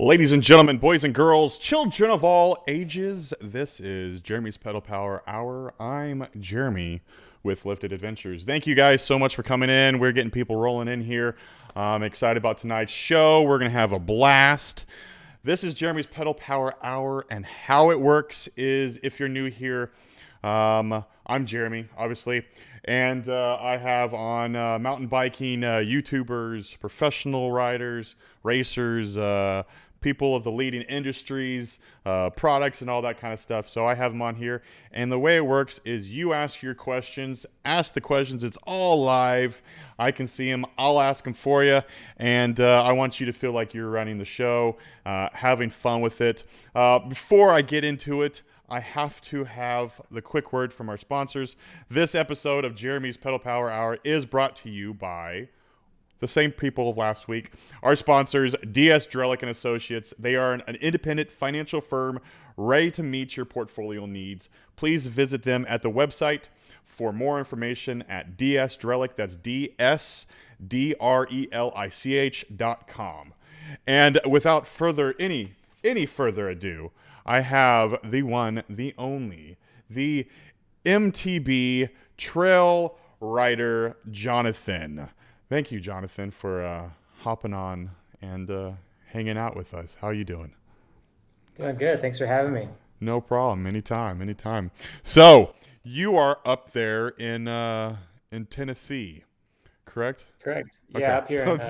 Ladies and gentlemen, boys and girls, children of all ages, this is Jeremy's Pedal Power Hour. I'm Jeremy with Lifted Adventures. Thank you guys so much for coming in. We're getting people rolling in here. I'm excited about tonight's show. We're going to have a blast. This is Jeremy's Pedal Power Hour, and how it works is, if you're new here, I'm Jeremy, obviously, and I have on mountain biking YouTubers, professional riders, racers, people of the leading industries, products, and all that kind of stuff. So I have them on here, and the way it works is you ask your questions, ask the questions. It's all live. I can see them. I'll ask them for you, and I want you to feel like you're running the show, having fun with it. Before I get into it, I have to have the quick word from our sponsors. This episode of Jeremy's Pedal Power Hour is brought to you by the same people of last week. Our sponsors, DS Drellick and Associates. They are an independent financial firm ready to meet your portfolio needs. Please visit them at the website for more information at DS Drellick. That's DSDRELICH.com. And without any further ado, I have the one, the only, the MTB trail rider, Jonathan. Thank you, Jonathan, for hopping on and hanging out with us. How you doing? Doing good. Thanks for having me. No problem. Anytime. So you are up there in Tennessee, correct? Correct. Okay. Yeah, up here in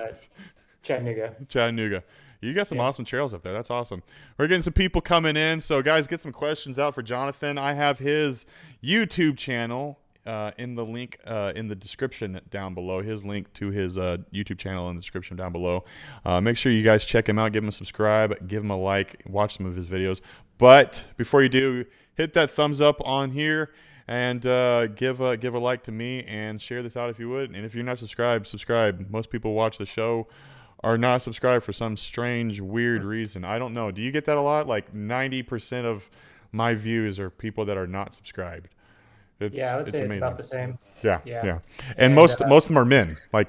Chattanooga. Chattanooga. You got some Yeah. awesome trails up there. That's awesome. We're getting some people coming in. So, guys, get some questions out for Jonathan. I have his YouTube channel in the link in the description down below. His link to his YouTube channel in the description down below. Make sure you guys check him out. Give him a subscribe. Give him a like. Watch some of his videos. But before you do, hit that thumbs up on here and give a like to me and share this out if you would. And if you're not subscribed, subscribe. Most people watch the show are not subscribed for some strange, weird reason. I don't know. Do you get that a lot? Like 90% of my views are people that are not subscribed. Yeah, I would It's say it's amazing. about the same. Yeah. Yeah. And And most of them are men. Like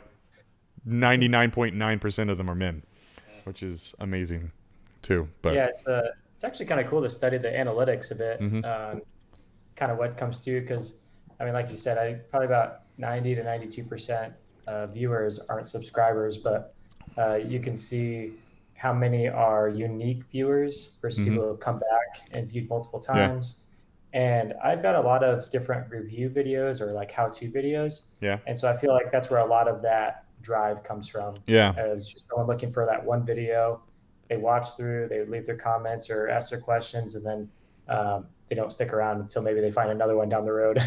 99.9% of them are men, which is amazing too. But yeah, it's actually kind of cool to study the analytics a bit, mhm. kind of what comes through. Because I mean, like you said, I probably about 90 to 92% of viewers aren't subscribers, but you can see how many are unique viewers versus people Mhm. who have come back and viewed multiple Yeah. times. And I've got a lot of different review videos or like how-to videos. Yeah. And so I feel like that's where a lot of that drive comes from. Yeah. As just someone looking for that one video, they watch through, they leave their comments or ask their questions, and then they don't stick around until maybe they find another one down the road.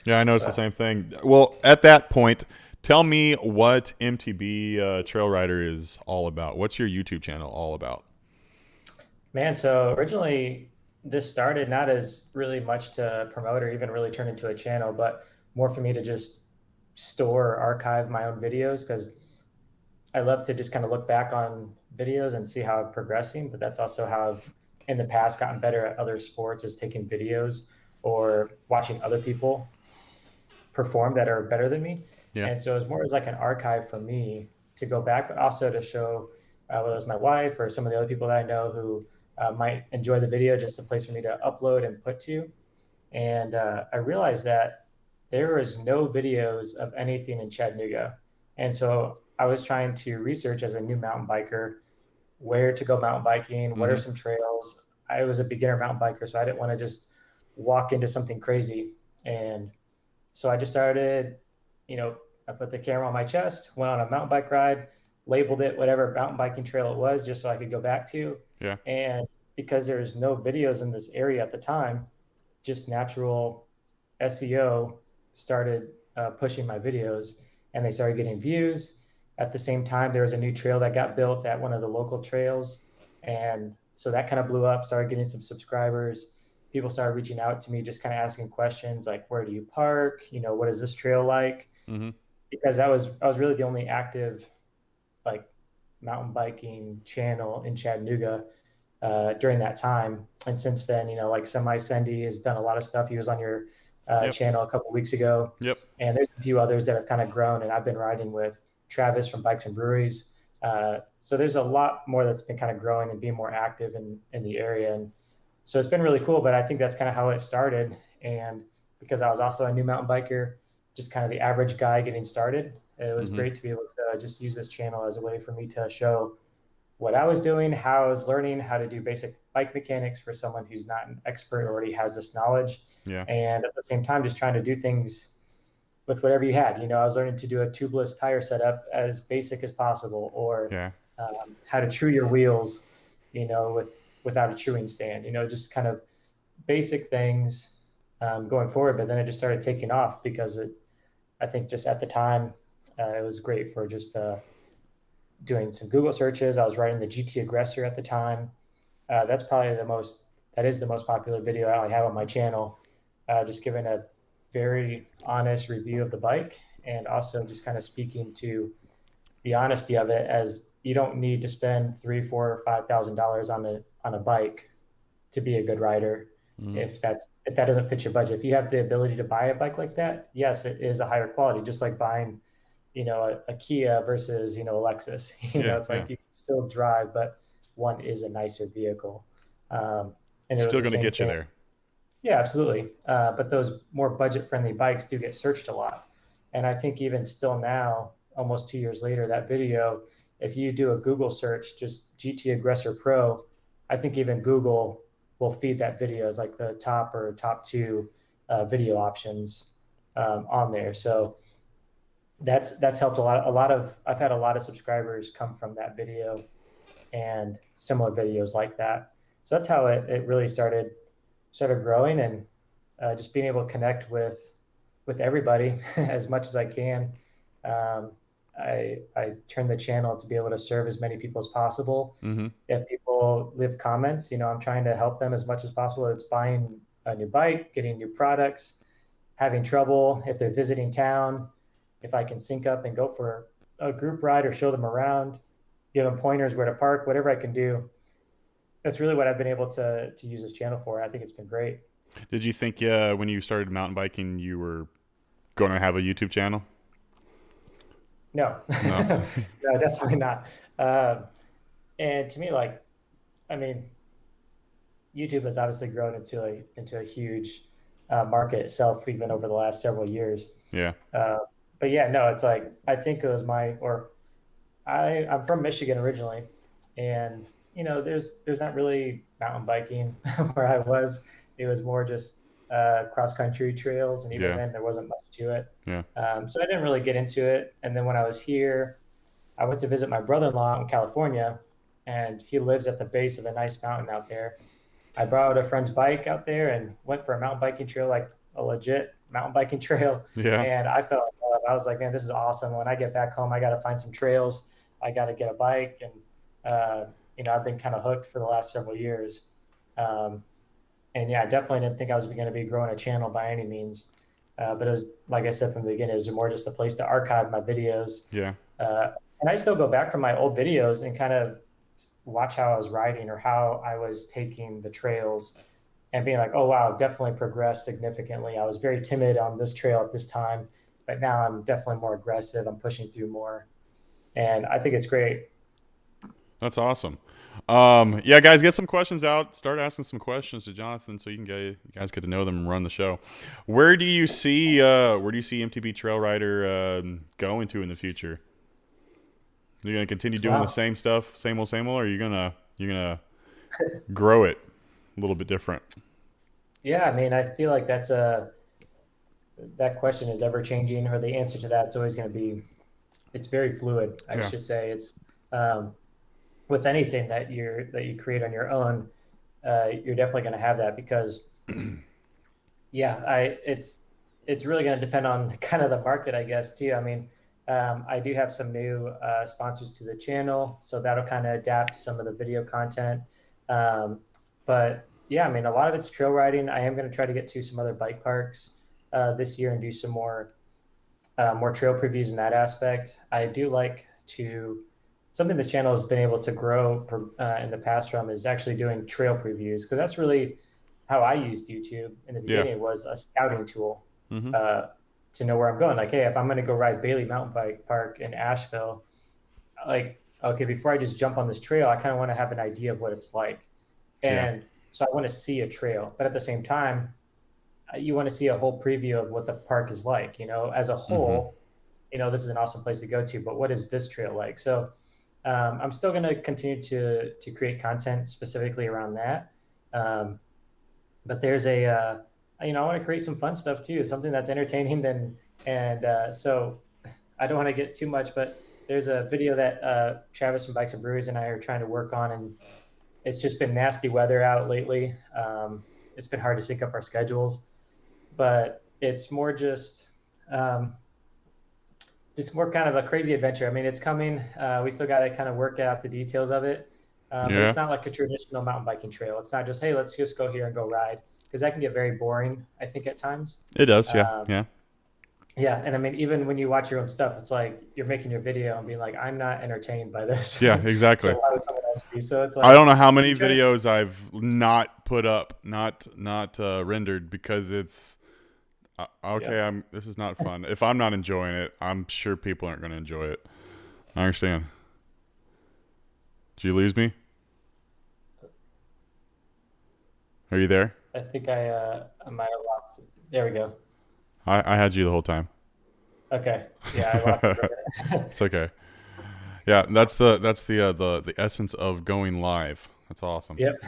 Yeah, I noticed the But same thing. Well, at that point, tell me what MTB Trail Rider is all about. What's your YouTube channel all about? man, so originally this started not as really much to promote or even really turn into a channel, but more for me to just store or archive my own videos because I love to just kind of look back on videos and see how I'm progressing. But that's also how I've in the past gotten better at other sports is taking videos or watching other people perform that are better than me. Yeah. And so it's more as like an archive for me to go back, but also to show whether it's my wife or some of the other people that I know who might enjoy the video, just a place for me to upload and put to. And I realized that there was no videos of anything in Chattanooga. And so I was trying to research as a new mountain biker where to go mountain biking, what are Hmm. some trails. I was a beginner mountain biker, so I didn't want to just walk into something crazy. And so I just started, you know, I put the camera on my chest, went on a mountain bike ride, labeled it whatever mountain biking trail it was, just so I could go back to. Yeah. And because there's no videos in this area at the time, just natural SEO started pushing my videos and they started getting views. At the same time, there was a new trail that got built at one of the local trails. And so that kind of blew up, started getting some subscribers. People started reaching out to me, just kind of asking questions like, where do you park? You know, what is this trail like? Hmm. Because I was really the only active like mountain biking channel in Chattanooga during that time. And since then, you know, like Semi Sendy has done a lot of stuff. He was on your Yep. channel a couple of weeks ago, Yep. and there's a few others that have kind of grown. And I've been riding with Travis from Bikes and Breweries. So there's a lot more that's been kind of growing and being more active in the area. And so it's been really cool, but I think that's kind of how it started. And because I was also a new mountain biker, just kind of the average guy getting started, it was Mm-hmm. great to be able to just use this channel as a way for me to show what I was doing, how I was learning how to do basic bike mechanics for someone who's not an expert or already has this knowledge. Yeah. And at the same time, just trying to do things with whatever you had. I was learning to do a tubeless tire setup as basic as possible, or Yeah. how to true your wheels, without a truing stand. Just kind of basic things going forward. But then it just started taking off because I think just at the time, it was great for just doing some Google searches. I was writing the GT Aggressor at the time. That's probably that is the most popular video I have on my channel. Just giving a very honest review of the bike, and also just kind of speaking to the honesty of it, as you don't need to spend 3, 4, or $5,000 on a bike to be a good rider. Mm-hmm. If that doesn't fit your budget, if you have the ability to buy a bike like that, yes, it is a higher quality, just like buying a Kia versus a Lexus. Yeah. It's Yeah. like you can still drive, but one is a nicer vehicle. And it was Still the gonna same get you thing. there. Yeah, absolutely. But those more budget friendly bikes do get searched a lot. And I think even still now, almost 2 years later, that video, if you do a Google search, just GT Aggressor Pro, I think even Google will feed that video as like the top or top two video options on there. So that's helped a lot. I've had a lot of subscribers come from that video and similar videos like that. So that's how it really started growing, and just being able to connect with everybody as much as I can. Um, I turn the channel to be able to serve as many people as possible. Mm-hmm. If people leave comments, I'm trying to help them as much as possible. It's buying a new bike, getting new products, having trouble if they're visiting town, if I can sync up and go for a group ride or show them around, give them pointers where to park, whatever I can do. That's really what I've been able to use this channel for. I think it's been great. Did you think when you started mountain biking you were going to have a YouTube channel? No, No. no, definitely not. Um, and to me, like, I mean, YouTube has obviously grown into a huge market itself, even over the last several years. Yeah. Uh, but yeah, no, it's like I think it was I'm from Michigan originally, and there's not really mountain biking where I was. It was more just cross country trails, and even Yeah. then there wasn't much to it. Yeah. So I didn't really get into it. And then when I was here, I went to visit my brother-in-law in California, and he lives at the base of a nice mountain out there. I borrowed a friend's bike out there and went for a mountain biking trail, like a legit mountain biking trail. Yeah. And I fell in love. I was like, man, this is awesome. When I get back home, I got to find some trails. I got to get a bike. And, I've been kind of hooked for the last several years. Um, and yeah, I definitely didn't think I was going to be growing a channel by any means. But it was, like I said from the beginning, it was more just a place to archive my videos. Yeah. And I still go back from my old videos and kind of watch how I was riding or how I was taking the trails, and being like, oh, wow, definitely progressed significantly. I was very timid on this trail at this time, but now I'm definitely more aggressive. I'm pushing through more. And I think it's great. That's awesome. Yeah, guys, get some questions out. Start asking some questions to Jonathan so you guys get to know them and run the show. Where do you see MTB Trail Rider going to in the future? You're gonna continue doing the Wow. same stuff, same old, or are you gonna grow it a little bit different? Yeah, I mean, I feel like that question is ever changing, or the answer to that's always going to be, it's very fluid, I Yeah. should say. It's um, with anything that you create on your own, you're definitely going to have that because yeah, it's really going to depend on kind of the market, I guess, too. I mean, I do have some new sponsors to the channel, so that'll kind of adapt some of the video content. Um, but yeah, I mean, a lot of it's trail riding. I am going to try to get to some other bike parks this year and do some more trail previews in that aspect. I do like to something this channel has been able to grow in the past from is actually doing trail previews, because that's really how I used YouTube in the Yeah. beginning, was a scouting tool Mm-hmm. uh, to know where I'm going. Like, hey, if I'm going to go ride Bailey Mountain Bike Park in Asheville, like okay, before I just jump on this trail, I kind of want to have an idea of what it's like. Yeah. And so I want to see a trail, but at the same time, you want to see a whole preview of what the park is like, as a Mm-hmm. whole, this is an awesome place to go to, but what is this trail like? So I'm still going to continue to create content specifically around that. Um, but there's I want to create some fun stuff too, something that's entertaining so I don't want to get too much, but there's a video that Travis from Bikes and Breweries and I are trying to work on, and it's just been nasty weather out lately. It's been hard to sync up our schedules, but it's more um, just more kind of a crazy adventure. I mean, it's coming. We still got to kind of work out the details of it. But Yeah. it's not like a traditional mountain biking trail. It's not just, hey, let's just go here and go ride, because that can get very boring, I think, at times. It does. Yeah. Um, Yeah. yeah. And I mean, even when you watch your own stuff, it's like you're making your video and being like, I'm not entertained by this. Yeah. Exactly. So why would someone else be? So it's I like, don't know how you many try to, videos I've not put up, not rendered because it's yeah. okay. This is not fun. If I'm not enjoying it, I'm sure people aren't going to enjoy it. I understand. Did you lose me? Are you there? I think I might have lost it. There we go. I had you the whole time. Okay. Yeah, I lost you for a minute. It's okay. Yeah, that's the essence of going live. That's awesome. Yep.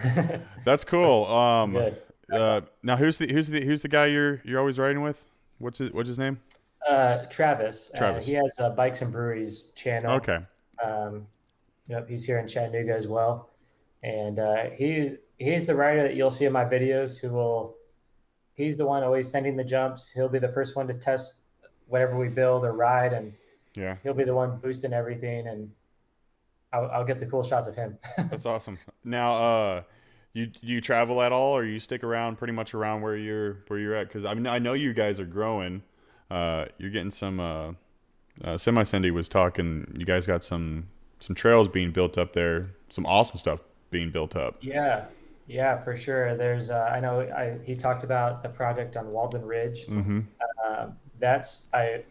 That's cool. Good. Now who's the guy you're always riding with? What's his name? Travis. Travis. He has a Bikes and Breweries channel. Okay. Um, yep, he's here in Chattanooga as well, and he's the rider that you'll see in my videos. He's the one always sending the jumps. He'll be the first one to test whatever we build or ride, and Yeah. he'll be the one boosting everything, and I'll get the cool shots of him. That's awesome. Now, you travel at all, or you stick around pretty much around where you're at? Because I mean, I know you guys are growing. You're getting some. Semi Cindy was talking. You guys got some trails being built up there. Some awesome stuff being built up. Yeah, yeah, for sure. There's I know he talked about the project on Walden Ridge. Mm-hmm. That's I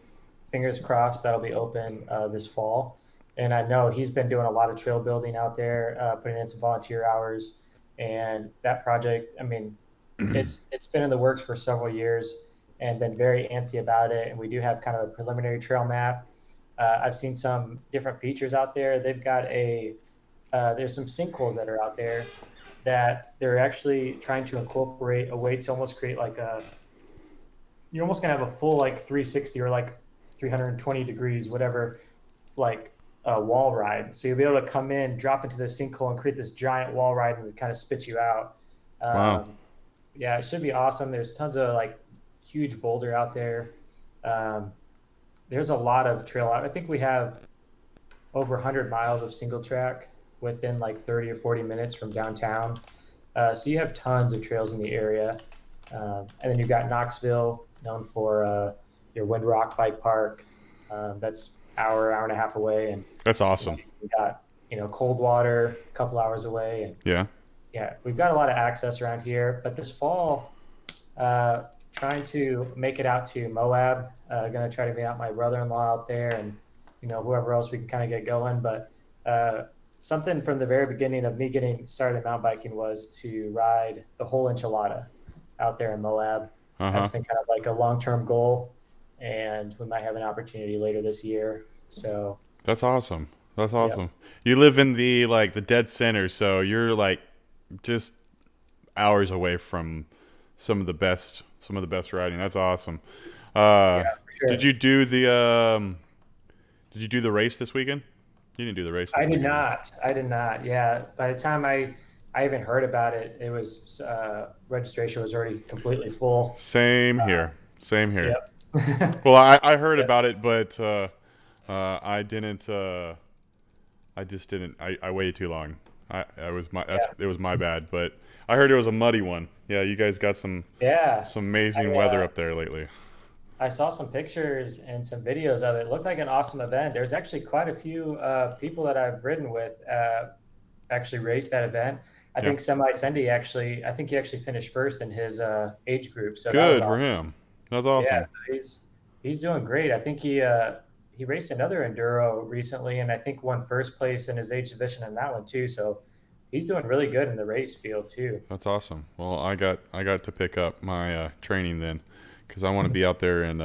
fingers crossed that'll be open this fall. And I know he's been doing a lot of trail building out there, putting in some volunteer hours. And that project, I mean, it's been in the works for several years and been very antsy about it. And we do have kind of a preliminary trail map. I've seen some different features out there. They've got there's some sinkholes that are out there that they're actually trying to incorporate a way to almost create like you're almost gonna have a full like 360 or like 320 degrees, whatever, like a wall ride. So you'll be able to come in, drop into the sinkhole, and create this giant wall ride, and it kind of spit you out. Wow. Yeah, it should be awesome. There's tons of like huge boulder out there. Um, there's a lot of trail. I think we have over 100 miles of single track within like 30 or 40 minutes from downtown. So you have tons of trails in the area. And then you've got Knoxville, known for your Windrock Bike Park. That's hour and a half away. And That's awesome. we got, Coldwater a couple hours away. And Yeah. yeah, we've got a lot of access around here. But this fall, trying to make it out to Moab. Going to try to meet out my brother-in-law out there, and whoever else we can kind of get going. But something from the very beginning of me getting started in mountain biking was to ride the whole enchilada out there in Moab. That's Uh-huh. been kind of like a long-term goal, and we might have an opportunity later this year. So That's awesome. That's yeah, awesome. You live in the dead center, so you're like just hours away from some of the best riding. That's awesome. yeah, Uh, for did sure. you do the race this weekend? You didn't do the race I this did weekend. not. I did not. Yeah. By the time I even heard about it, it was registration was already completely full. Same here. Same here. Yep. Well, I heard Yep. about it, but I didn't. I just didn't. I waited too long. I was my that's Yeah. it was my bad, but I heard it was a muddy one. Yeah, you guys got some Yeah. some amazing I weather up there lately. I saw some pictures and some videos of it. It looked like an awesome event. There's actually quite a few people that I've ridden with actually raced that event. I Yeah, think Semi Sendy actually, I think he actually finished first in his age group. So that was good for awesome. him. That's Yeah, awesome. so he's doing great. I think he he raced another enduro recently, and I think won first place in his age division in that one too. So he's doing really good in the race field too. That's awesome. Well, I got to pick up my training then, because I want to be out there and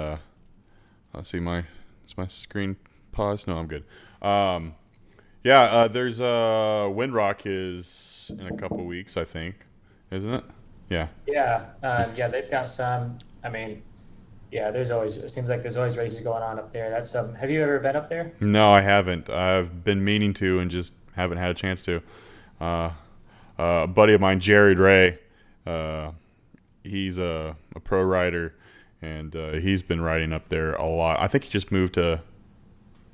let's see, is my screen paused? No, I'm good. There's Windrock is in a couple weeks, I think, isn't it? Yeah. Yeah, they've got some. I mean, yeah, it seems like there's always races going on up there. Have you ever been up there? No, I haven't. I've been meaning to and just haven't had a chance to. A buddy of mine, Jared Ray, he's a pro rider, and he's been riding up there a lot. I think he just moved to.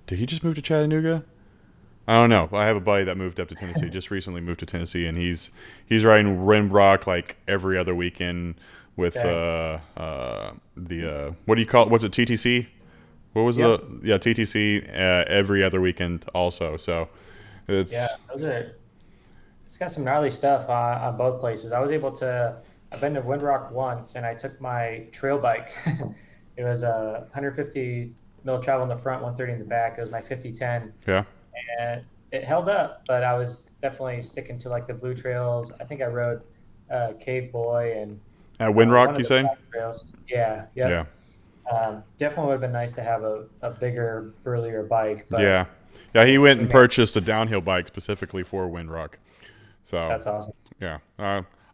Did he just move to Chattanooga? I don't know. I have a buddy that moved up to Tennessee, just recently moved to Tennessee, and he's riding Rimrock like every other weekend with the what do you call it? What's it, TTC? What was TTC every other weekend also. So it's it's got some gnarly stuff on both places. I've been to Windrock once, and I took my trail bike. It was a 150 mil travel in the front, 130 in the back. It was my 5010. Yeah. And it held up, but I was definitely sticking to like the blue trails. I think I rode Cave Boy and at Windrock, you saying? Trails. Yeah. Definitely would have been nice to have a bigger, burlier bike. But yeah. He went and purchased a downhill bike specifically for Windrock. So that's awesome. Yeah.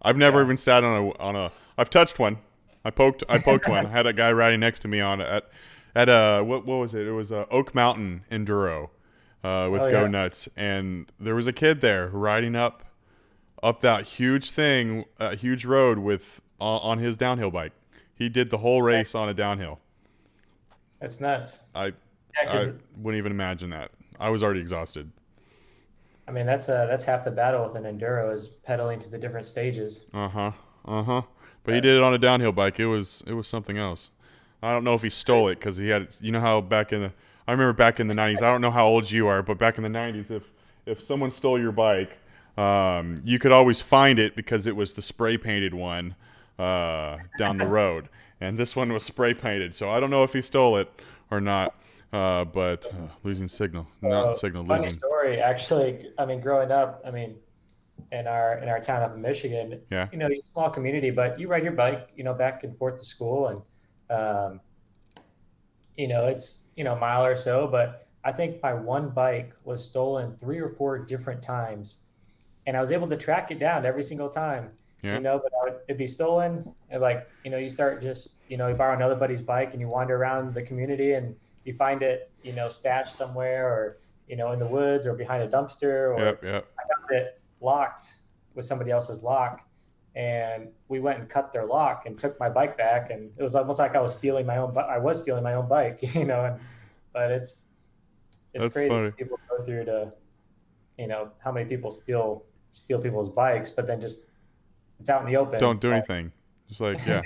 I've never even sat on a. I've touched one. I poked one. I had a guy riding next to me on it at what was it? It was Oak Mountain Enduro. With Go Nuts, and there was a kid there riding up that huge road with on his downhill bike. He did the whole race on a downhill. That's nuts. I wouldn't even imagine that. I was already exhausted. I mean, that's half the battle with an enduro is pedaling to the different stages. But he did it on a downhill bike. It was something else. I don't know if he stole it because he had. You know how I remember back in the 90s, I don't know how old you are, but back in the 90s, if someone stole your bike, you could always find it because it was the spray painted one down the road. And this one was spray painted. So I don't know if he stole it or not, but losing signal. Funny story, actually. I mean, growing up, in our town up in Michigan, small community, but you ride your bike, back and forth to school, and it's a mile or so, but I think my one bike was stolen 3 or 4 different times, and I was able to track it down every single time. But it'd be stolen, and you start you borrow another buddy's bike and you wander around the community and you find it stashed somewhere, or in the woods or behind a dumpster, or I found it locked with somebody else's lock. And we went and cut their lock and took my bike back, and it was almost like I was stealing my own bike, but it's That's crazy funny. what people go through to, how many people steal people's bikes, but then just it's out in the open. Don't do anything. Just like yeah.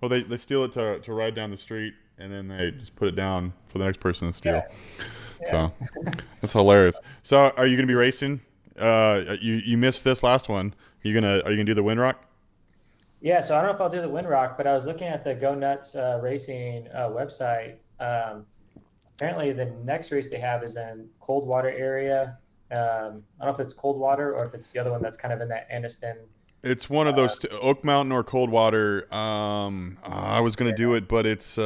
Well, they steal it to ride down the street, and then they just put it down for the next person to steal. So that's hilarious. So are you gonna be racing? You missed this last one. Are you gonna do the Windrock? Yeah, so I don't know if I'll do the Windrock, but I was looking at the Go Nuts Racing website. Apparently, the next race they have is in Coldwater area. I don't know if it's Coldwater or if it's the other one that's kind of in that Anniston. It's one of those Oak Mountain or Coldwater. I was gonna do it, but it's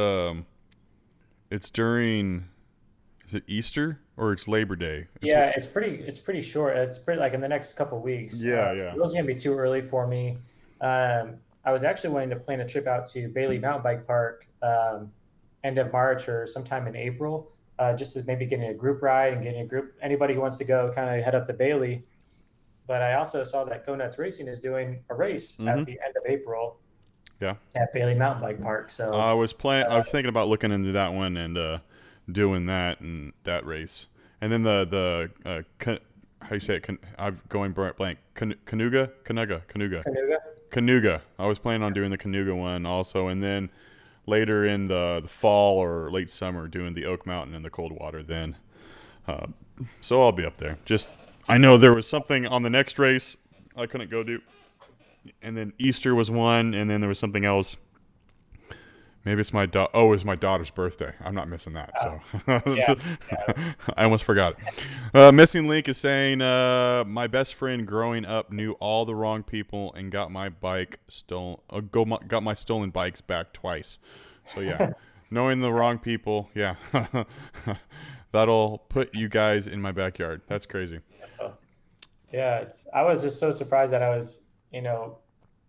during. Is it Easter or it's Labor Day? It's pretty short. It's pretty like in the next couple of weeks. Yeah. It wasn't gonna be too early for me. I was actually wanting to plan a trip out to Bailey Mountain Bike Park end of March or sometime in April, just as maybe getting a group ride and getting anybody who wants to go kind of head up to Bailey. But I also saw that Go Nuts Racing is doing a race at the end of April. Yeah. At Bailey Mountain Bike Park. So I was thinking about looking into that one and doing that and that race, and then the how you say it? I'm going blank. Canuga. I was planning on doing the Canuga one also, and then later in the fall or late summer doing the Oak Mountain and the Coldwater. Then, so I'll be up there. Just I know there was something on the next race I couldn't go do, and then Easter was one, and then there was something else. Maybe it's my oh, it's my daughter's birthday. I'm not missing that. So Yeah. I almost forgot. Missing Link is saying, my best friend growing up knew all the wrong people and got my bike stolen. Got my stolen bikes back twice. So yeah, knowing the wrong people, yeah, that'll put you guys in my backyard. That's crazy. So, yeah, I was just so surprised that I was,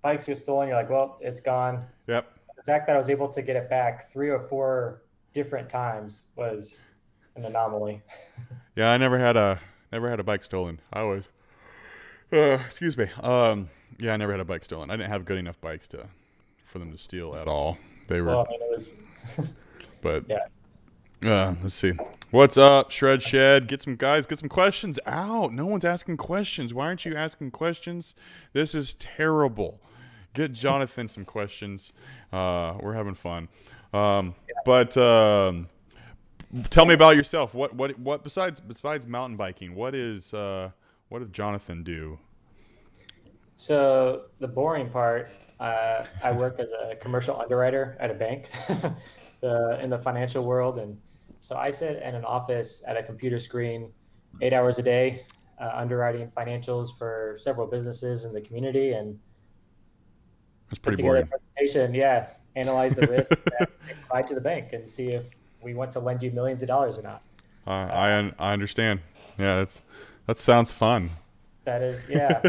bikes get stolen. You're like, well, it's gone. Yep. The fact that I was able to get it back 3 or 4 different times was an anomaly. Yeah, I never had a bike stolen. I was, excuse me. Yeah, I never had a bike stolen. I didn't have good enough bikes for them to steal at all. They were, Well, I mean, it was, but yeah. let's see. What's up, Shred Shed? Get some questions out. No one's asking questions. Why aren't you asking questions? This is terrible. Get Jonathan some questions. We're having fun. But tell me about yourself. What besides mountain biking? What does Jonathan do? So the boring part, I work as a commercial underwriter at a bank in the financial world. And so I sit in an office at a computer screen 8 hours a day, underwriting financials for several businesses in the community and That's put pretty together a boring. presentation. Yeah, analyze the risk and apply to the bank and see if we want to lend you millions of dollars or not. I understand. Yeah, that sounds fun. That is, yeah,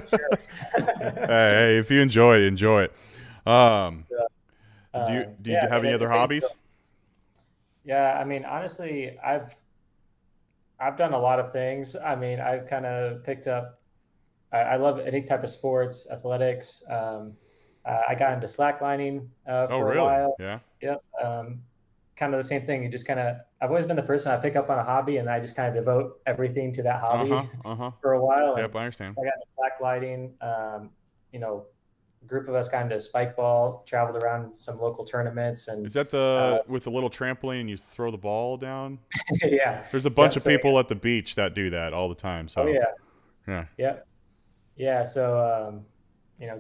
sure. Hey, if you enjoy it. So, Do you yeah, I have mean, any other it pays the hobbies? bills. Yeah, I mean, honestly, I've done a lot of things. I mean, I've kind of picked up. I love any type of sports, athletics. I got into slacklining Oh, for a really? while. Yeah. Yep. Kind of the same thing. You just kind of. I've always been the person I pick up on a hobby, and I just kind of devote everything to that Uh huh. hobby Uh huh. for a while. And Yep, I understand. so I got into slacklighting. You know, a group of us got into spike ball, traveled around some local tournaments, and Is that uh, the with the little trampoline and you throw the ball down? yeah, There's a bunch yep. of So people at the beach that do that all the time. oh So yeah, yeah. yep. Yeah, so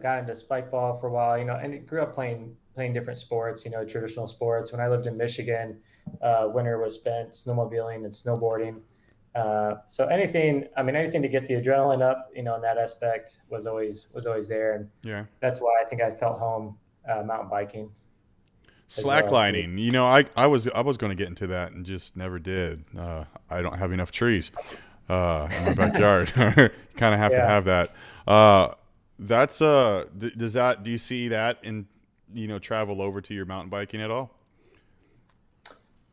got into spike ball for a while, and grew up playing different sports, traditional sports. When I lived in Michigan, winter was spent snowmobiling and snowboarding. So anything to get the adrenaline up, in that aspect was always there, and Yeah. that's why I think I felt home mountain biking as well too. Slacklining. I was going to get into that and just never did. I don't have enough trees in my backyard. Kind of have to Yeah. have that. That's do you see that in travel over to your mountain biking at all?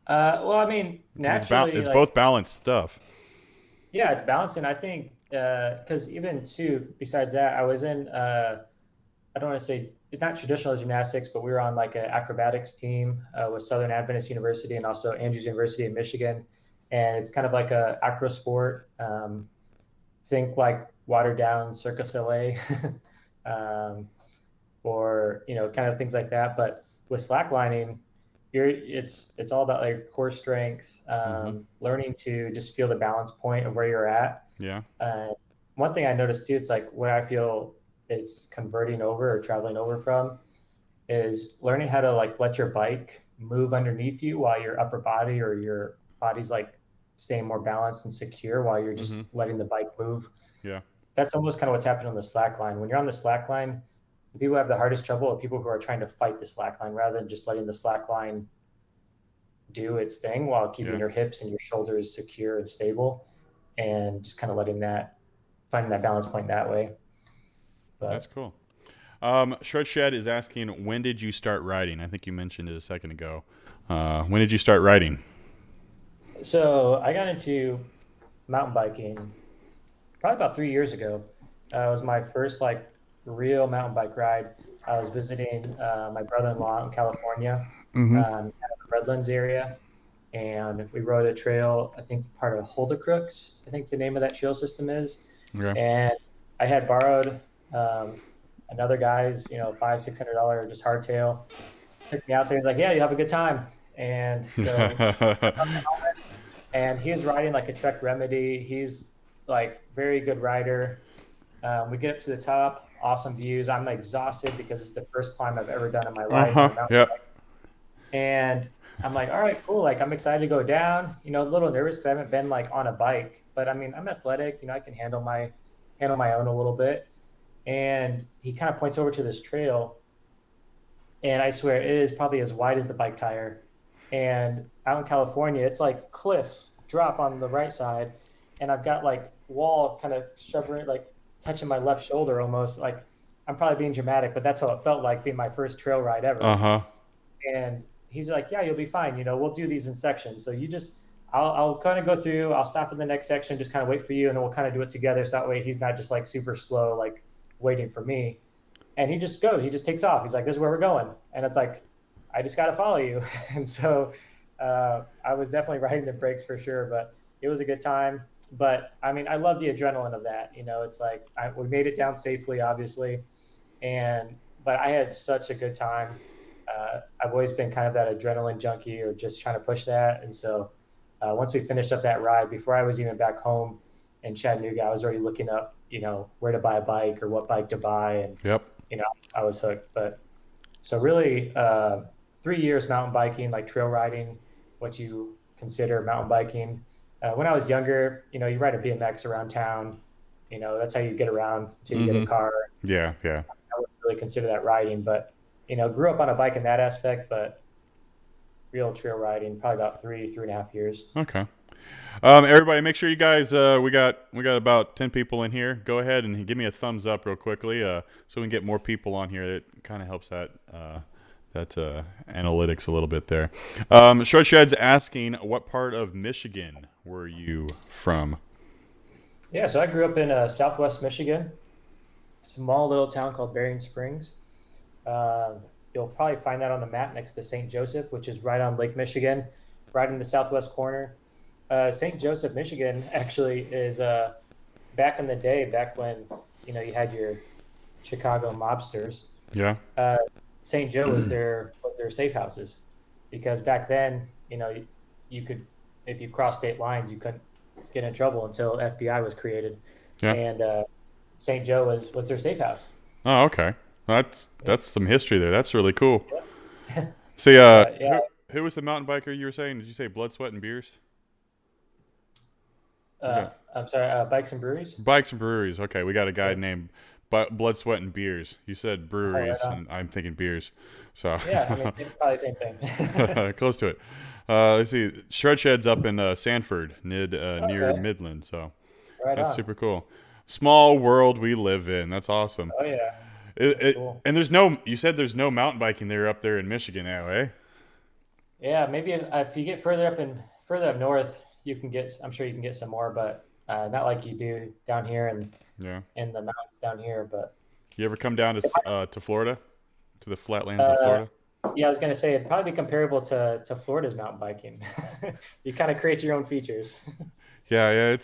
Well, I mean, 'Cause naturally, it's like, both balanced stuff. yeah, it's balancing. I think because even too, besides that, I was in I don't want to say it's not traditional gymnastics, but we were on like an acrobatics team with Southern Adventist University and also Andrews University in Michigan, and it's kind of like a acro sport. Think like watered down Circus LA, um, or kind of things like that. But with slacklining, it's all about like core strength, Hmm. learning to just feel the balance point of where you're at. Yeah. uh, One thing I noticed too, it's like where I feel is converting over or traveling over from is learning how to like let your bike move underneath you while your upper body or your body's like staying more balanced and secure while you're Hmm. just letting the bike move. Yeah. That's almost kind of what's happening on the slack line. When you're on the slack line, the people who have the hardest trouble are people who are trying to fight the slack line rather than just letting the slack line do its thing while keeping Yeah. your hips and your shoulders secure and stable, and just kind of finding that balance point that way. That's But cool. Shred Shed is asking, when did you start riding? I think you mentioned it a second ago. When did you start riding? so I got into mountain biking probably about 3 years ago. It was my first like real mountain bike ride. I was visiting my brother-in-law in California, Mm-hmm. kind of the Redlands area, and we rode a trail. I think part of Crooks, I think the name of that trail system is. Okay. And I had borrowed um, another guy's, $500-600 just hardtail. Took me out there. He's like, "Yeah, you have a good time." And so, and he was riding like a Trek Remedy. He's like very good rider. We get up to the top, awesome views. I'm exhausted because it's the first climb I've ever done in my life on Uh-huh. a mountain Yep. bike. And I'm like, all right, cool. Like I'm excited to go down, a little nervous because I haven't been like on a bike, but I mean, I'm athletic, I can handle my own a little bit. And he kind of points over to this trail, and I swear it is probably as wide as the bike tire. And out in California, it's like cliff drop on the right side, and I've got like wall kind of shoving, like touching my left shoulder almost. Like I'm probably being dramatic, but that's how it felt like being my first trail ride ever. Uh-huh. And he's like, yeah, you'll be fine. We'll do these in sections. So I'll kind of go through, I'll stop in the next section, just kind of wait for you. And then we'll kind of do it together. So that way he's not just like super slow, like waiting for me. And he just goes, he just takes off. He's like, this is where we're going. And it's like, I just got to follow you. And so I was definitely riding the brakes for sure, but it was a good time. But I mean, I love the adrenaline of that. It's like we made it down safely, obviously. But I had such a good time. I've always been kind of that adrenaline junkie or just trying to push that. And so once we finished up that ride, before I was even back home in Chattanooga, I was already looking up, where to buy a bike or what bike to buy. And, Yep. I was hooked. But so really 3 years mountain biking, like trail riding, what you consider mountain biking. When I was younger, you ride a BMX around town. That's how you get around till you get a car. Yeah. I wouldn't really consider that riding, but grew up on a bike in that aspect, but real trail riding probably about 3.5 years. Okay. Everybody, make sure you guys. We got about 10 people in here. Go ahead and give me a thumbs up real quickly, so we can get more people on here. It kind of helps that analytics a little bit there. Short Shed's asking, what part of Michigan were you from? Yeah, so I grew up in Southwest Michigan, small little town called Berrien Springs. You'll probably find that on the map next to St. Joseph, which is right on Lake Michigan, right in the southwest corner. St. Joseph, Michigan, actually is back in the day, back when you had your Chicago mobsters. Yeah. St. Joe was their safe houses, because back then you could, if you crossed state lines, you couldn't get in trouble until FBI was created. Yeah. And St. Joe was their safe house. Oh, okay. That's some history there. That's really cool. Yeah. So yeah. who was the mountain biker you were saying? Did you say Blood, Sweat, and Beers? I'm sorry, Bikes and Breweries? Bikes and Breweries. Okay, we got a guy named Blood, Sweat, and Beers. You said breweries, and I'm thinking beers. So yeah, I mean, probably the same thing. Close to it. Let's see. Shred Shed's up in Sanford, near Midland. So that's super cool. Small world we live in. That's awesome. Oh yeah. Cool. And you said there's no mountain biking there up there in Michigan now, eh? Yeah, maybe if you get further up north, I'm sure you can get some more, but not like you do down here and in the mountains down here. But you ever come down to Florida, to the flatlands of Florida? Yeah, I was gonna say it'd probably be comparable to Florida's mountain biking. You kind of create your own features. Yeah,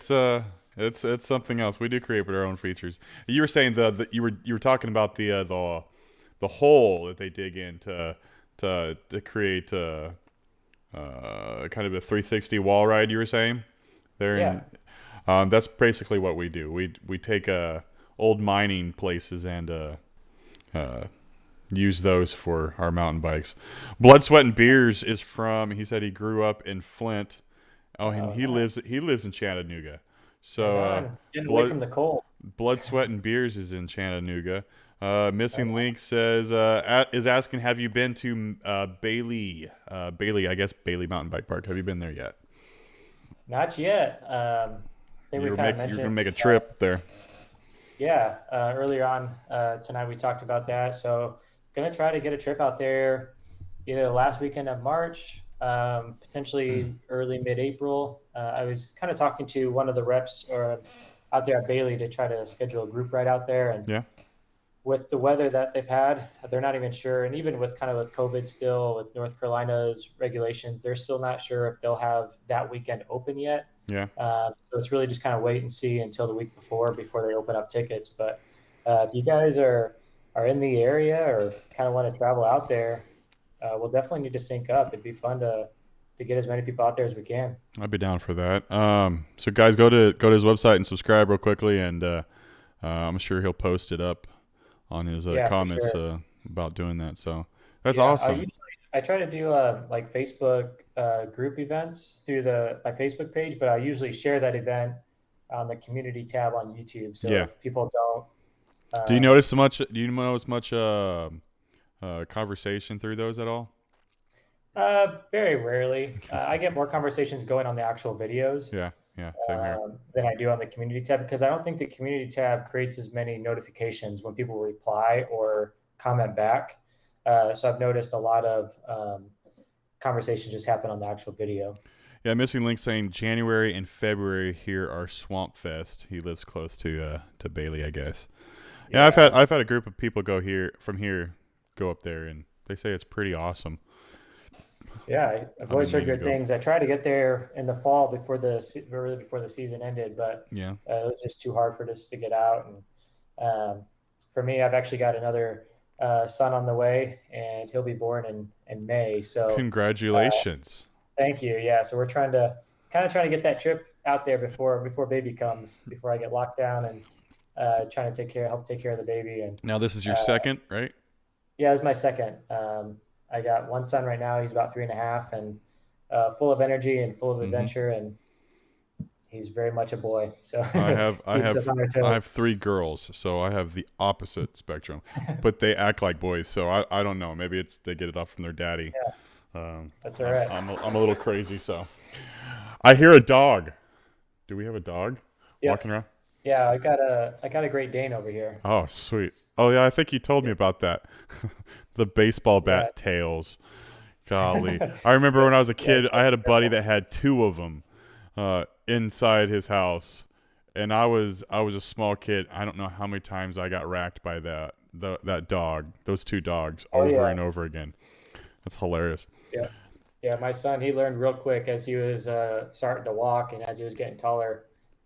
it's something else. We do create our own features. You were saying you were talking about the hole that they dig in to create kind of a 360 wall ride. You were saying there. Yeah. That's basically what we do. We take old mining places and use those for our mountain bikes. Blood, Sweat, and Beers is from. He said he grew up in Flint. And he lives in Chattanooga. So getting away from the cold. Blood, Sweat, and Beers is in Chattanooga. Missing Link says is asking, have you been to Bailey? I guess Bailey Mountain Bike Park. Have you been there yet? Not yet. You're gonna make a trip there. Yeah, earlier on tonight we talked about that. So gonna try to get a trip out there either the last weekend of March. Potentially early mid-April. I was kind of talking to one of the reps out there at Bailey to try to schedule a group ride out there. And with the weather that they've had, they're not even sure. And even with COVID still, with North Carolina's regulations, they're still not sure if they'll have that weekend open yet. Yeah. So it's really just kind of wait and see until the week before they open up tickets. But if you guys are in the area or kind of want to travel out there, we'll definitely need to sync up. It'd be fun to get as many people out there as we can. I'd be down for that. So guys, go to his website and subscribe real quickly, and I'm sure he'll post it up on his comments about doing that. So that's awesome. I try to do like Facebook group events through the my Facebook page, but I usually share that event on the community tab on YouTube. So Yeah. if people don't, Do you um, notice much? Do you notice much conversation through those at all? very rarely, I get more conversations going on the actual videos Yeah. Yeah. Same here. than I do on the community tab because I don't think the community tab creates as many notifications when people reply or comment back. So I've noticed a lot of conversations just happen on the actual video. Yeah, missing link saying January and February here are Swamp Fest. He lives close to Bailey, I guess. Yeah, Yeah, I've had a group of people go here from here, go up there, and they say it's pretty awesome. yeah, I've I've always been heard meaning to good go. things. I tried to get there in the fall really before the season ended, but Yeah, it was just too hard for us to get out. And for me, I've actually got another son on the way, and he'll be born in May. So congratulations. thank you. Yeah, so we're trying to get that trip out there before baby comes, before I get locked down, and trying to help take care of the baby. And Now this is your uh, second, right? yeah, it's my second. I got one son right now. He's about 3.5, and full of energy and full of Mm-hmm. adventure, and he's very much a boy. So I have I keeps have us on our I toes. have three girls, so I have the opposite spectrum. But they act like boys, so I don't know. Maybe it's they get it off from their daddy. Yeah, Um, that's all right. I'm a little crazy, so I hear a dog. Do we have a dog Yep. walking around? Yeah, I got a Great Dane over here. Oh, sweet. Oh yeah, I think you told me Yep. about that. The baseball Yeah. bat tails. Golly, I remember when I was a Yeah, kid, I had a buddy that had two of them inside his house, and I was a small kid. I don't know how many times I got racked by that dog, those two dogs, oh over yeah. and over again. That's hilarious. Yeah. Yeah, my son, he learned real quick as he was starting to walk and as he was getting taller.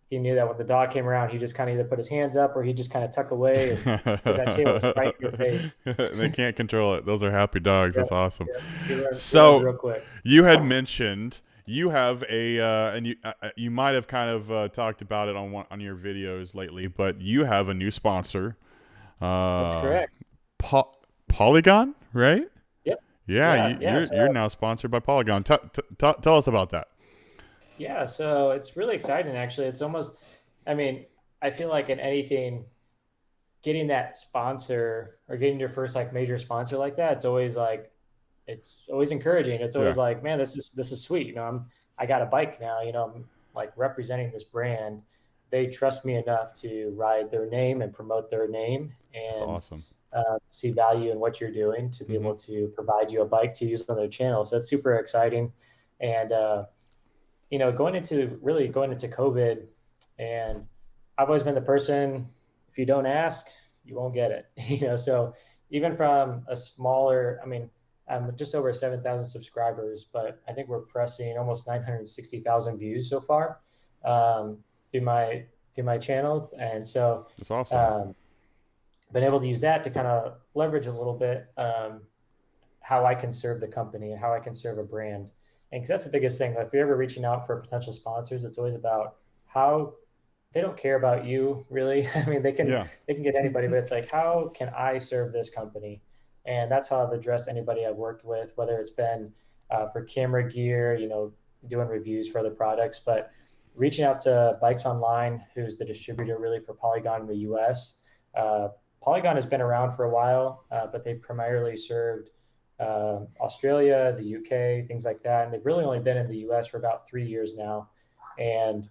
He knew that when the dog came around, he just kind of either put his hands up or he just kind of tuck away, and because that tail was right in your face. They can't control it. Those are happy dogs. Yeah, That's awesome. yeah. He learned So real quick. you had mentioned you have a and you might have kind of talked about it on your videos lately, but you have a new sponsor, That's uh, correct. Polygon, right? Yep. Yeah, Yeah, yeah. you're So now sponsored by Polygon. Tell us about that. yeah, so it's really exciting actually. It's almost, I mean, I feel like in anything, getting that sponsor or getting your first like major sponsor like that, it's always encouraging. It's Yeah, always like, man, this is sweet. I got a bike now. I'm like representing this brand. They trust me enough to ride their name and promote their name that's and awesome. see value in what you're doing to be Hmm. able to provide you a bike to use on their channel. So that's super exciting. And going into COVID, and I've always been the person, if you don't ask, you won't get it. So even from a smaller, I mean, I'm just over 7,000 subscribers, but I think we're pressing almost 960,000 views so far through my channel, and so That's awesome. um, been able to use that to kind of leverage a little bit how I can serve the company and how I can serve a brand. And because that's the biggest thing. If you're ever reaching out for potential sponsors, it's always about how they don't care about you really. I mean, Yeah. they can get anybody, but it's like, how can I serve this company? And that's how I've addressed anybody I've worked with, whether it's been for camera gear, doing reviews for other products, but reaching out to Bikes Online, who's the distributor really for Polygon in the US. Uh, Polygon has been around for a while, but they primarily served Australia, the UK, things like that. And they've really only been in the US for about 3 years now. And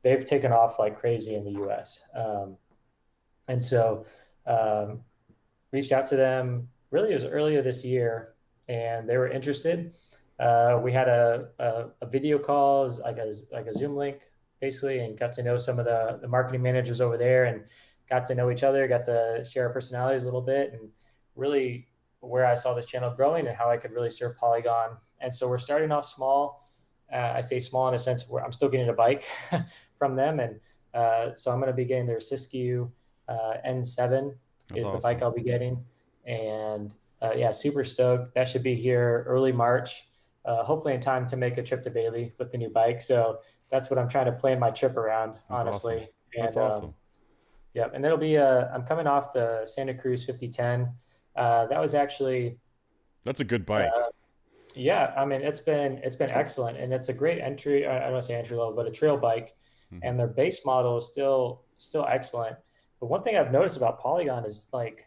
they've taken off like crazy in the US. And so um, reached out to them really it was earlier this year, and they were interested. We had a video call, like a Zoom link, basically, and got to know some of the marketing managers over there, and got to know each other, got to share our personalities a little bit, and really where I saw this channel growing and how I could really serve Polygon. And so we're starting off small. I say small in a sense where I'm still getting a bike from them, and so I'm going to be getting their Siskiyou N7 That's is the bike awesome. I'll be getting, and yeah, super stoked. That should be here early March, hopefully in time to make a trip to Bailey with the new bike. So that's what I'm trying to plan my trip around, That's awesome. honestly. That's And awesome. yeah, and it'll be I'm coming off the Santa Cruz 5010. That was actually That's a good bike. Uh, yeah, I mean it's been excellent, and it's a great entry. I don't want to say entry level, but a trail bike, Hmm. and their base model is still excellent. But one thing I've noticed about Polygon is like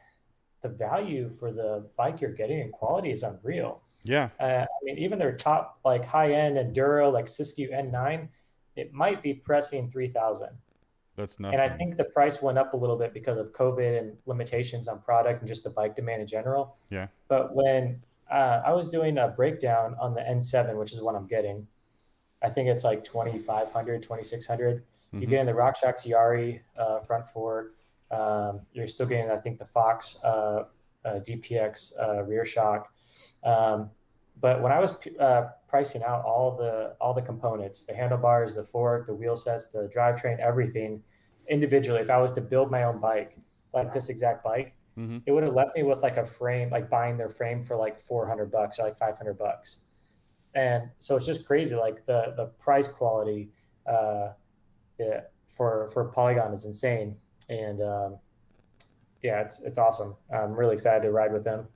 the value for the bike you're getting and quality is unreal. Yeah, I mean, even their top like high end enduro like Siskiyou N9, it might be pressing 3,000. that's And I nothing. think the price went up a little bit because of COVID and limitations on product and just the bike demand in general. Yeah. But when I was doing a breakdown on the N7, which is what I'm getting, I think it's like 2,500, 2,600. You Hmm. get in the RockShox Yari front fork. You're still getting, I think, the Fox DPX rear shock. Um, but when I was pricing out all the components, the handlebars, the fork, the wheel sets, the drivetrain, everything individually, if I was to build my own bike, like this exact bike, Hmm. it would have left me with like a frame, like buying their frame for like $400 or like $500. And so it's just crazy. Like the price quality, uh, yeah, for Polygon is insane. And yeah, it's awesome. I'm really excited to ride with them.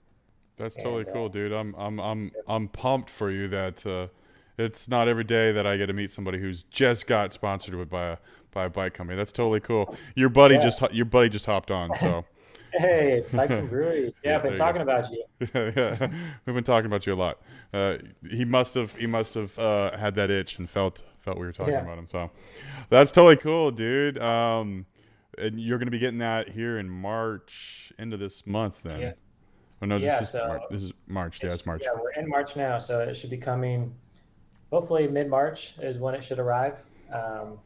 That's totally And cool, dude. I'm pumped for you that it's not every day that I get to meet somebody who's just got sponsored with by a bike company. That's totally cool. yeah. Your buddy just hopped on, so Hey, bikes and breweries. Yeah, yeah, I've been there you talking about you. go. Yeah, we've been talking about you a lot. He must have had that itch and felt we were talking Yeah. about him. So that's totally cool, dude. And you're gonna be getting that here in March, end of this month, then. Yeah. Oh no, this Yeah. is So March. This is March. Yeah, it's March. yeah, we're in March now, so it should be coming. Hopefully, mid-March is when it should arrive. Um,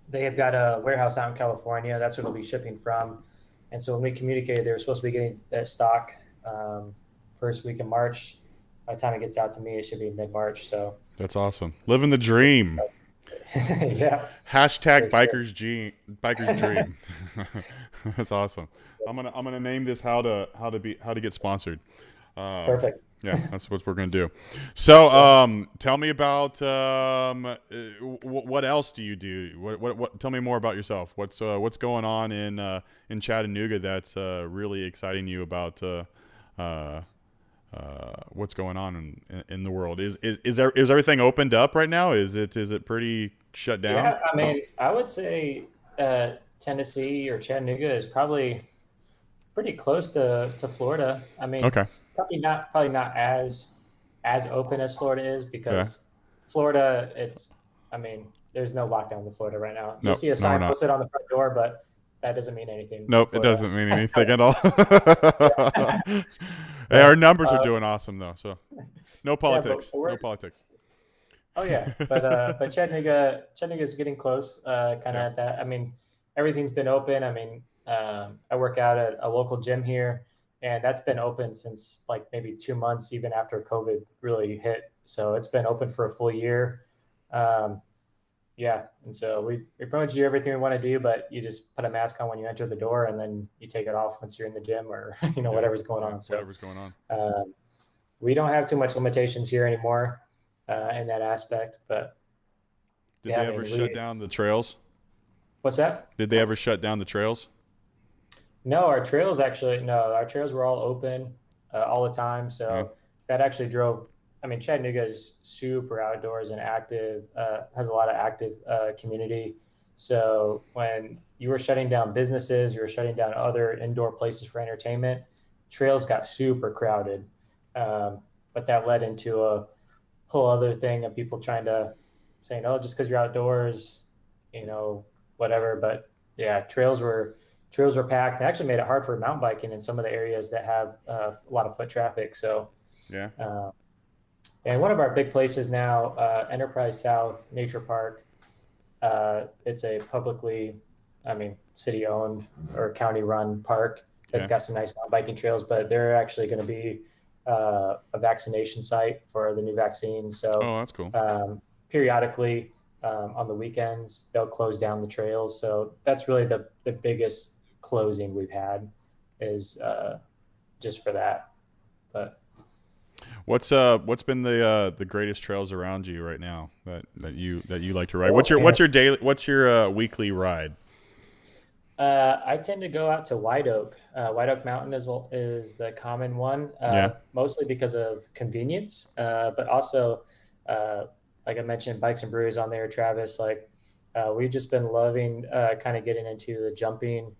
they have got a warehouse out in California. That's where they'll be shipping from. And so when we communicated, they were supposed to be getting that stock first week in March. By the time it gets out to me, it should be mid-March. So That's awesome. Living the dream. yeah, Hashtag for sure. biker's dream. That's awesome. I'm gonna name this how to get sponsored. Um, Perfect. yeah, that's what we're gonna do. So, Yeah. tell me about what else do you do? What? Tell me more about yourself. What's going on in Chattanooga that's really exciting you about uh, what's going on in the world? Is everything opened up right now? Is it pretty shut down? Yeah, I mean, I would say Tennessee or Chattanooga is probably pretty close to Florida. I mean, Okay. probably not as open as Florida is Yeah. because Florida, I mean, there's no lockdowns in Florida right now. You'll Nope. see a No, we're sign not. posted on the front door, but that doesn't mean anything in Nope. It Florida. doesn't mean anything at all. Yeah, Hey, our but numbers are doing awesome though. So no yeah, but politics. we're No politics. oh yeah, but Chattanooga is getting close, kind Yeah. of at that. I mean, everything's been open. I mean, I work out at a local gym here, and that's been open since like maybe 2 months, even after COVID really hit. So it's been open for a full year. Um, yeah, and so we pretty much do everything we want to do, but you just put a mask on when you enter the door, and then you take it off once you're in the gym or Yeah. whatever's going Yeah. on. So Whatever's going on. um, we don't have too much limitations here anymore in that aspect. But Did yeah, they I ever mean, shut down the trails? what's that? Did they ever shut down the trails? No, our trails were all open all the time. Yeah. So that actually drove. I mean, Chattanooga is super outdoors and active, has a lot of active community. So when you were shutting down businesses, you were shutting down other indoor places for entertainment, trails got super crowded. But that led into a whole other thing of people trying to saying, "Oh, just because you're outdoors, you know, whatever." But yeah, trails were packed. It actually made it hard for mountain biking in some of the areas that have a lot of foot traffic. So, Yeah. uh, and one of our big places now, Enterprise South Nature Park. It's a publicly, I mean, city-owned or county-run park that's Yeah. got some nice mountain biking trails. But they're actually going to be a vaccination site for the new vaccine. So Oh, that's cool. periodically on the weekends, they'll close down the trails. So that's really the biggest closing we've had is just for that. But What's been the greatest trails around you right now that you like to ride? oh What's man, your daily what's your weekly ride? I tend to go out to White Oak. White Oak Mountain is the common one, Yeah. mostly because of convenience, but also, uh, like I mentioned, Bikes and Brews on there, Travis. Like we've just been loving kind of getting into the jumping,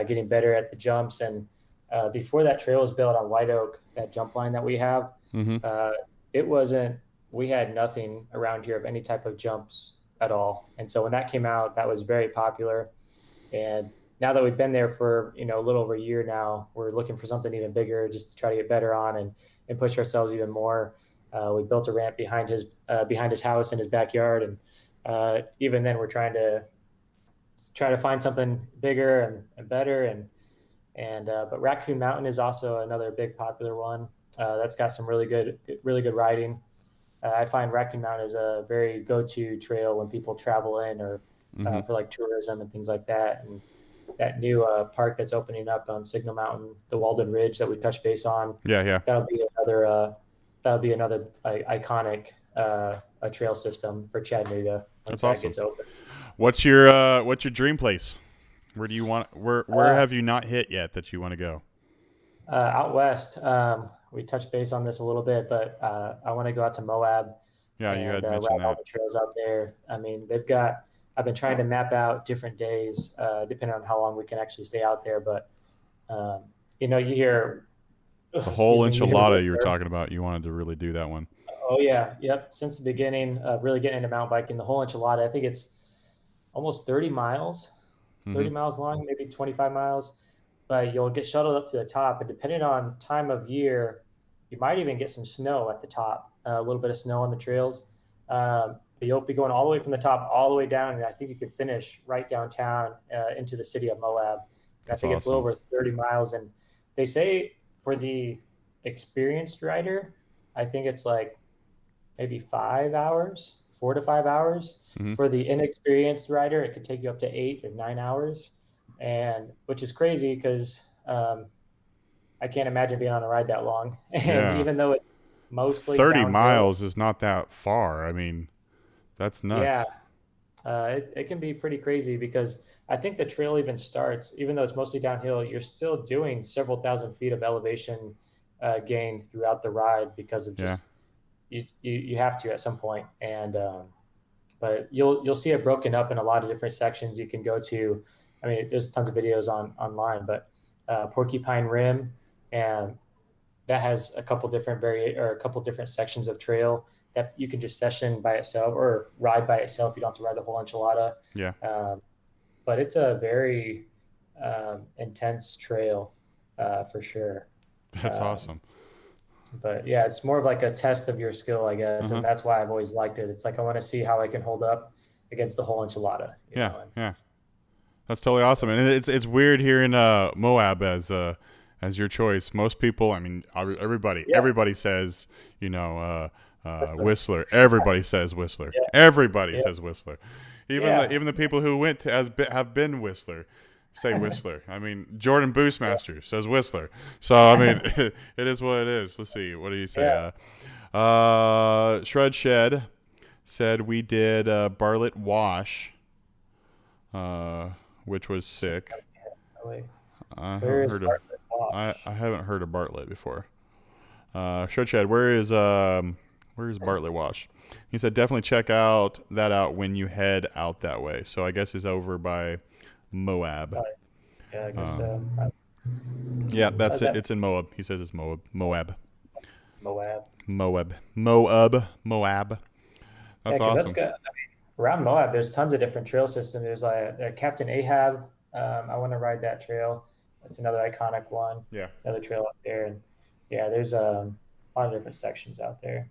getting better at the jumps. And before that trail was built on White Oak, that jump line that we have, Mm-hmm. uh, it wasn't. We had nothing around here of any type of jumps at all. And so when that came out, that was very popular. And now that we've been there for a little over a year now, we're looking for something even bigger just to try to get better on and push ourselves even more. We built a ramp behind his house in his backyard, and even then we're try to find something bigger and better. And but Raccoon Mountain is also another big popular one. That's got some really good riding. I find Raccoon Mountain is a very go-to trail when people travel in or Mm-hmm. for like tourism and things like that. And that new park that's opening up on Signal Mountain, the Walden Ridge that we touched base on, Yeah, yeah. that'll be another iconic a trail system for Chattanooga once That's that awesome. gets open. What's your dream place? Where do you want where Uh, have you not hit yet that you want to go? Out west, we touched base on this a little bit, but I want to go out to Moab Yeah, you and had ride mentioned all that. the trails out there. I mean, they've got. I've been trying to map out different days, depending on how long we can actually stay out there. But um, you hear, The whole excuse me, you hear enchilada you were Whistler. talking about, you wanted to really do that one. Oh yeah, yep. Since the beginning of really getting into mountain biking, the whole enchilada, I think it's almost 30 miles, Mm-hmm. 30 miles long, maybe 25 miles. But you'll get shuttled up to the top, and depending on time of year, you might even get some snow at the top, a little bit of snow on the trails. But you'll be going all the way from the top all the way down, and I think you could finish right downtown into the city of Moab. And I That's think it's a little awesome. over 30 miles, and they say for the experienced rider, I think it's like maybe 5 hours, 4 to 5 hours. Mm-hmm. For the inexperienced rider, it could take you up to 8 or 9 hours, and which is crazy because I can't imagine being on a ride that long. And Yeah. even though it's mostly 30 downhill, miles is not that far. I mean, that's yeah, nuts. it can be pretty crazy because I think the trail even starts, even though it's mostly downhill, you're still doing several thousand feet of elevation gain throughout the ride because of Yeah. just you have to at some point. And but you'll see it broken up in a lot of different sections you can go to. I mean, there's tons of videos online, but Porcupine Rim, and that has a couple different sections of trail that you can just session by itself or ride by itself. You don't have to ride the whole enchilada, Yeah. um, but it's a very intense trail for sure. That's Um, awesome. but yeah, it's more of like a test of your skill, I guess, Uh-huh. and that's why I've always liked it. It's like I want to see how I can hold up against the whole enchilada, Yeah. And Yeah. That's totally awesome. so And it's weird hearing Moab as your choice. Most people, I mean, yeah, everybody says, Whistler. Whistler. Everybody says Whistler. Yeah, Everybody yeah, says Whistler. yeah, Even the people who went to have been Whistler say Whistler. I mean, Jordan Boostmaster says Whistler. So I mean, it is what it is. Let's see. What do you say? yeah. Shred Shed said we did Bartlett Wash, uh, which was sick. Really. I Where haven't is heard of Bartlett Wash? I haven't heard of Bartlett before. Shred Shed, where is Bartlett Wash? He said definitely check out when you head out that way. So I guess it's over by Moab. Oh, yeah, I guess Uh, so. yeah, that's How's it. that It's in Moab. He says it's Moab. Moab. Moab? Moab. Moab. Moab. Yeah, That's because that's awesome. good. Around Moab, there's tons of different trail systems. There's like Captain Ahab. I want to ride that trail. That's another iconic one. Yeah, Another trail up there, and yeah, there's a lot of different sections out there.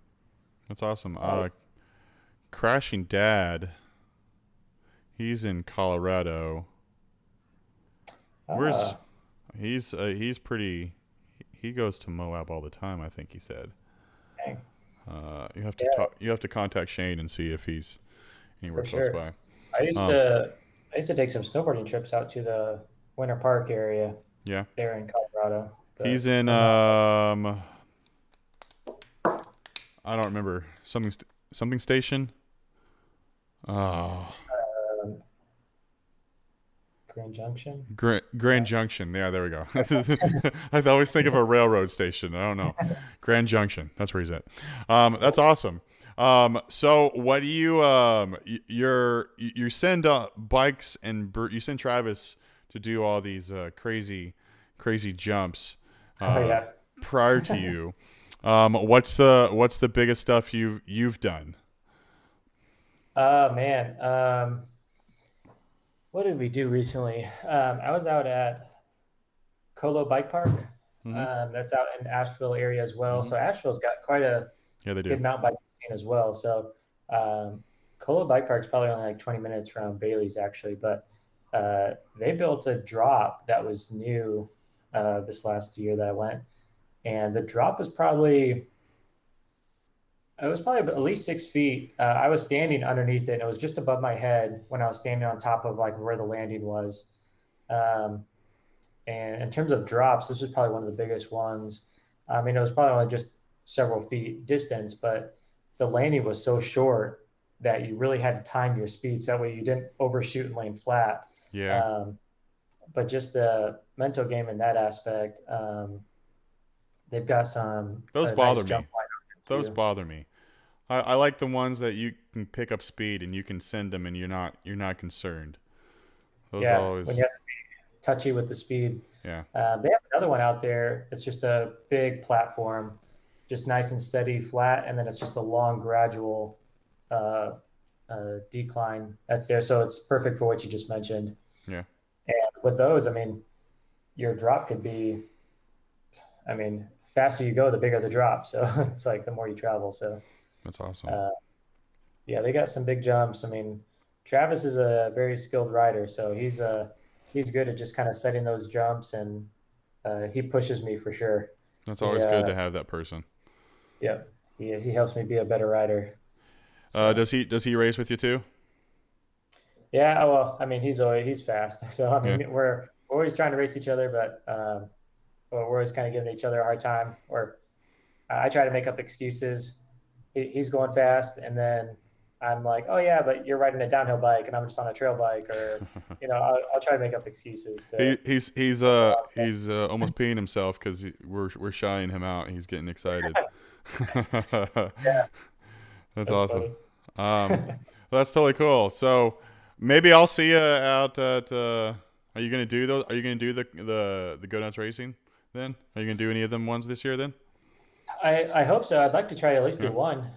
that's awesome. Nice. Crashing Dad. He's in Colorado. Where's Uh, he's pretty. He goes to Moab all the time. I think he said. dang. You have to Yeah, talk. You have to contact Shane and see if he's anywhere for close sure. by. I used Um, to I used to take some snowboarding trips out to the Winter Park area yeah, there in Colorado, he's but in. I'm not. I don't remember something station. Oh, Um, Grand Junction. Grand Junction. Yeah, there we go. I always think of a railroad station. I don't know. Grand Junction. That's where he's at. That's awesome. So what do you you send bikes and you send Travis to do all these crazy jumps Oh uh, yeah. prior to you. What's the biggest stuff you've done? Oh man. What did we do recently? I was out at Colo Bike Park. Hmm. That's out in Asheville area as well. Hmm. So Asheville's got quite a Yeah, they do. good mountain biking scene as well. So Colo Bike Park's probably only like 20 minutes from Bailey's actually, but they built a drop that was new this last year that I went, and the drop was probably it was probably at least 6 feet. I was standing underneath it, and it was just above my head when I was standing on top of like where the landing was. Um, and in terms of drops, this was probably one of the biggest ones. I mean, it was probably only just several feet distance, but the landing was so short that you really had to time your speeds. That way you didn't overshoot and land flat. Yeah, Um, but just the mental game in that aspect, they've got some those a nice bother jump me. line Those too. bother me. I like the ones that you can pick up speed and you can send them and you're not concerned. Those Yeah, when always you have to be touchy with the speed. yeah. They have another one out there. It's just a big platform, just nice and steady, flat, and then it's just a long, gradual uh, decline that's there. So it's perfect for what you just mentioned. Yeah. And with those, I mean, your drop could be, I mean, faster you go, the bigger the drop. So it's like the more you travel. So That's awesome. uh, yeah, they got some big jumps. I mean, Travis is a very skilled rider, so he's good at just kind of setting those jumps, and he pushes me for sure. That's He always good to have that person. yeah, he helps me be a better rider. So Does he race with you too? yeah, well, I mean, he's fast. So I Yeah. mean, we're always trying to race each other, but we're always kind of giving each other a hard time. Or I try to make up excuses. He's going fast, and then I'm like, oh yeah, but you're riding a downhill bike, and I'm just on a trail bike, or I'll try to make up excuses to. He's almost peeing himself because we're shying him out. He's getting excited. Yeah, That's that's awesome. funny. Um, well, that's totally cool. So maybe I'll see you out at. Are you gonna do those? Are you gonna do the Go Nuts racing then? Are you gonna do any of them ones this year then? I hope so. I'd like to try to at least Yeah. do one.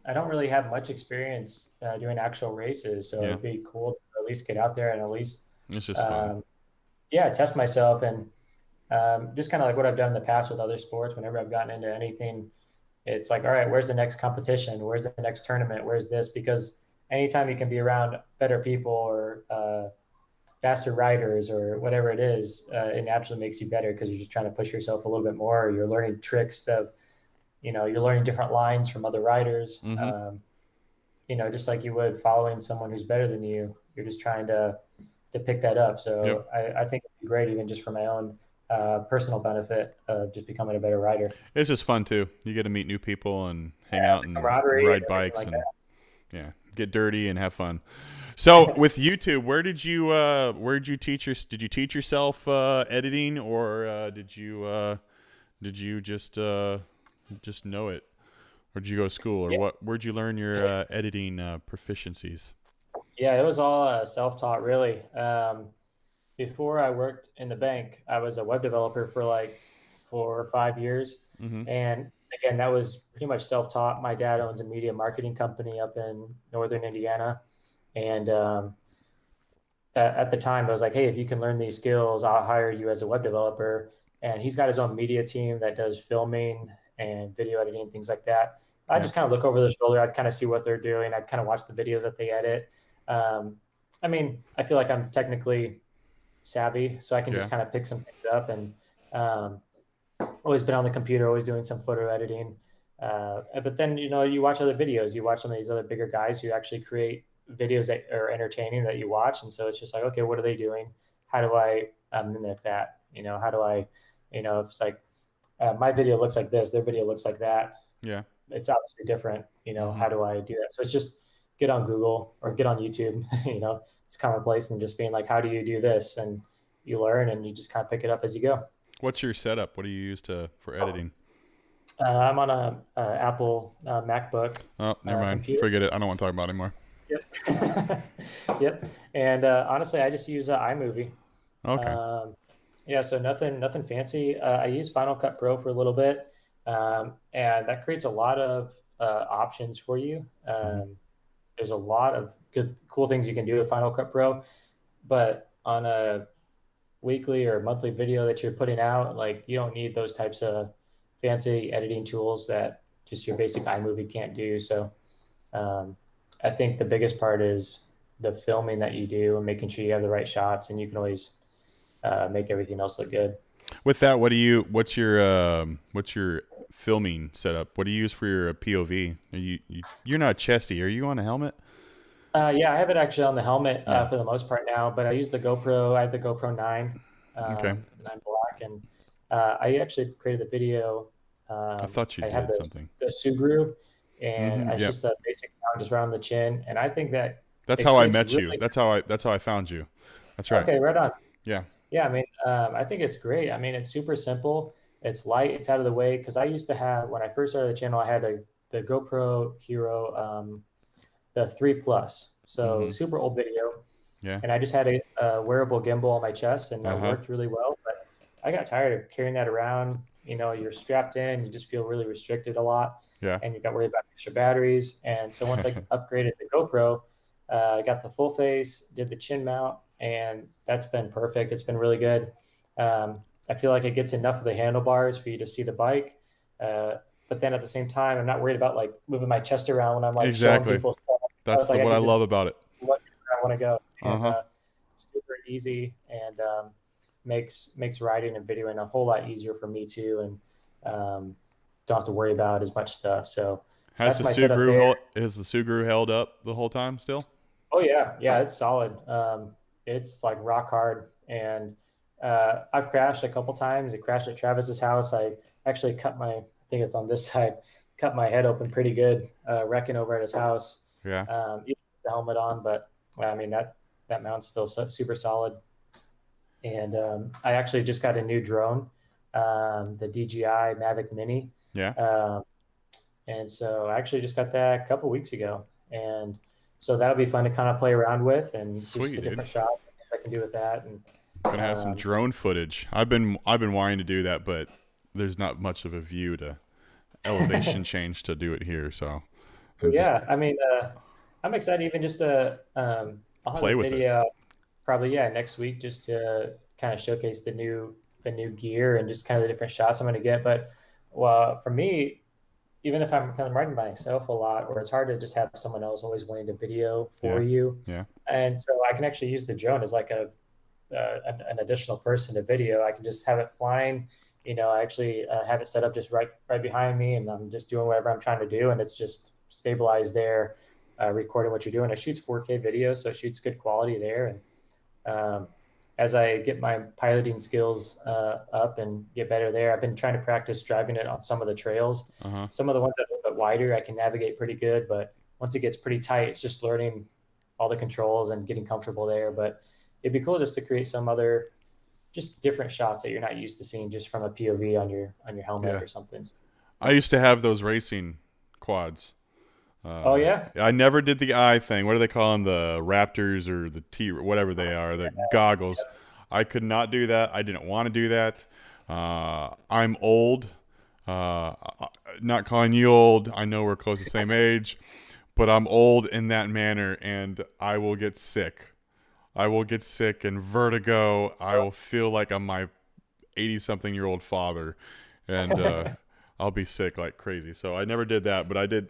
I don't really have much experience doing actual races, so Yeah. it'd be cool to at least get out there and at least, It's just fun. um, yeah, test myself and just kind of like what I've done in the past with other sports. Whenever I've gotten into anything, it's like, all right, where's the next competition? Where's the next tournament? Where's this? Because anytime you can be around better people or faster riders or whatever it is, it naturally makes you better because you're just trying to push yourself a little bit more. You're learning tricks of, you're learning different lines from other riders. Mm-hmm. Just like you would following someone who's better than you. You're just trying to pick that up. Yep. So I think it'd be great, even just for my own personal benefit of just becoming a better rider. It's just fun too. You get to meet new people and hang Yeah, out the and camaraderie and ride everything bikes like and that. yeah, get dirty and have fun. So with YouTube, where did you did you teach yourself editing or did you just know it or did you go to school or Yeah, where'd you learn your editing proficiencies? yeah, it was all self-taught, really. Before I worked in the bank, I was a web developer for like 4 or 5 years. Mm-hmm. And again, that was pretty much self-taught. My dad owns a media marketing company up in northern Indiana. And at the time, I was like, hey, if you can learn these skills, I'll hire you as a web developer. And he's got his own media team that does filming and video editing and things like that. I Yeah. just kind of look over their shoulder. I'd kind of see what they're doing. I'd kind of watch the videos that they edit. Um, I mean, I feel like I'm technically savvy, so I can Yeah. just kind of pick some things up and um, always been on the computer, always doing some photo editing. But then, you watch other videos, you watch some of these other bigger guys who actually create videos that are entertaining that you watch. And so it's just like, okay, what are they doing? How do I mimic that? How do I, if it's like my video looks like this, their video looks like that. Yeah. It's obviously different. Mm-hmm. How do I do that? So it's just get on Google or get on YouTube, it's commonplace, and just being like, how do you do this? And you learn, and you just kind of pick it up as you go. What's your setup? What do you use to for editing? I'm on a Apple MacBook Oh, never mind. computer. Forget it. I don't want to talk about it anymore. Yep. Yep. And honestly, I just use iMovie. Okay. Um, yeah, so nothing fancy. I use Final Cut Pro for a little bit, and that creates a lot of options for you. Hmm. There's a lot of good, cool things you can do with Final Cut Pro, but on a weekly or monthly video that you're putting out, like you don't need those types of fancy editing tools that just your basic iMovie can't do. So um, I think the biggest part is the filming that you do and making sure you have the right shots, and you can always make everything else look good. With that, what's your filming setup? What do you use for your POV? You're not chesty. Are you on a helmet? Yeah, I have it actually on the helmet Oh, for the most part now, but I use the GoPro. I have the GoPro 9, okay. 9 Black, and I actually created the video. I thought you I have did something. the Subaru, and Hmm. it's Yep. just a basic mount just around the chin, and I think that That's it how I creates met you. really That's how I found you. That's right. okay, right on. Yeah. Yeah, I mean, I think it's great. I mean, it's super simple. It's light. It's out of the way because I used to have when I first started the channel, I had the GoPro Hero, the 3 Plus, so Hmm. super old video, Yeah. and I just had a wearable gimbal on my chest, and Uh that huh. worked really well. But I got tired of carrying that around. You know, you're strapped in, you just feel really restricted a lot, Yeah. and you got worried about extra batteries. And so once I upgraded the GoPro, I got the full face, did the chin mount, and that's been perfect. It's been really good. I feel like it gets enough of the handlebars for you to see the bike. Uh, but then at the same time, I'm not worried about like moving my chest around when I'm like showing Exactly. people stuff. That's It's like I what I can love just about it. look where I want to go, Uh and huh. super easy, and makes writing and videoing a whole lot easier for me too, and don't have to worry about as much stuff. So Has that's the my setup Subaru there. held, has the Subaru held up the whole time still? Oh yeah, yeah, it's solid. It's like rock hard, and I've crashed a couple times. I crashed at Travis's house. I actually I think it's on this side, cut my head open pretty good, wrecking over at his house. Yeah. Even with the helmet on, but I mean that mount's still super solid. And I actually just got a new drone, the DJI Mavic Mini, Yeah. um, and so I actually just got that a couple weeks ago, and so that'll be fun to kind of play around with and just Sweet, the dude. different shots I can do with that. And Gonna have some um, drone footage. I've been wanting to do that, but there's not much of a view to elevation change to do it here. So well, and just yeah, I mean, I'm excited even just to I'll have play a with it. video probably next week just to kind of showcase the new gear and just kind of the different shots I'm going to get. But well, for me, even if I'm kind of writing by myself a lot, or it's hard to just have someone else always wanting to video for Yeah. you. Yeah. And so I can actually use the drone as like an additional person to video. I can just have it flying. You know, I actually have it set up just right behind me, and I'm just doing whatever I'm trying to do, and it's just stabilized there, recording what you're doing. It shoots 4K video, so it shoots good quality there. And um, as I get my piloting skills up and get better there, I've been trying to practice driving it on some of the trails. Uh huh. Some of the ones that are a little bit wider, I can navigate pretty good, but once it gets pretty tight, it's just learning all the controls and getting comfortable there. But it'd be cool just to create some other, just different shots that you're not used to seeing just from a POV on your helmet Yeah. or something. I used to have those racing quads. Oh yeah, I never did the eye thing. What do they call them? The Raptors or the T, whatever they are, the goggles. I could not do that. I didn't want to do that. I'm old. Not calling you old. I know we're close to the same age, but I'm old in that manner, and I will get sick. I will get sick and vertigo. I will feel like I'm my 80-something-year-old father, and yeah. I'll be sick like crazy. So I never did that, but I did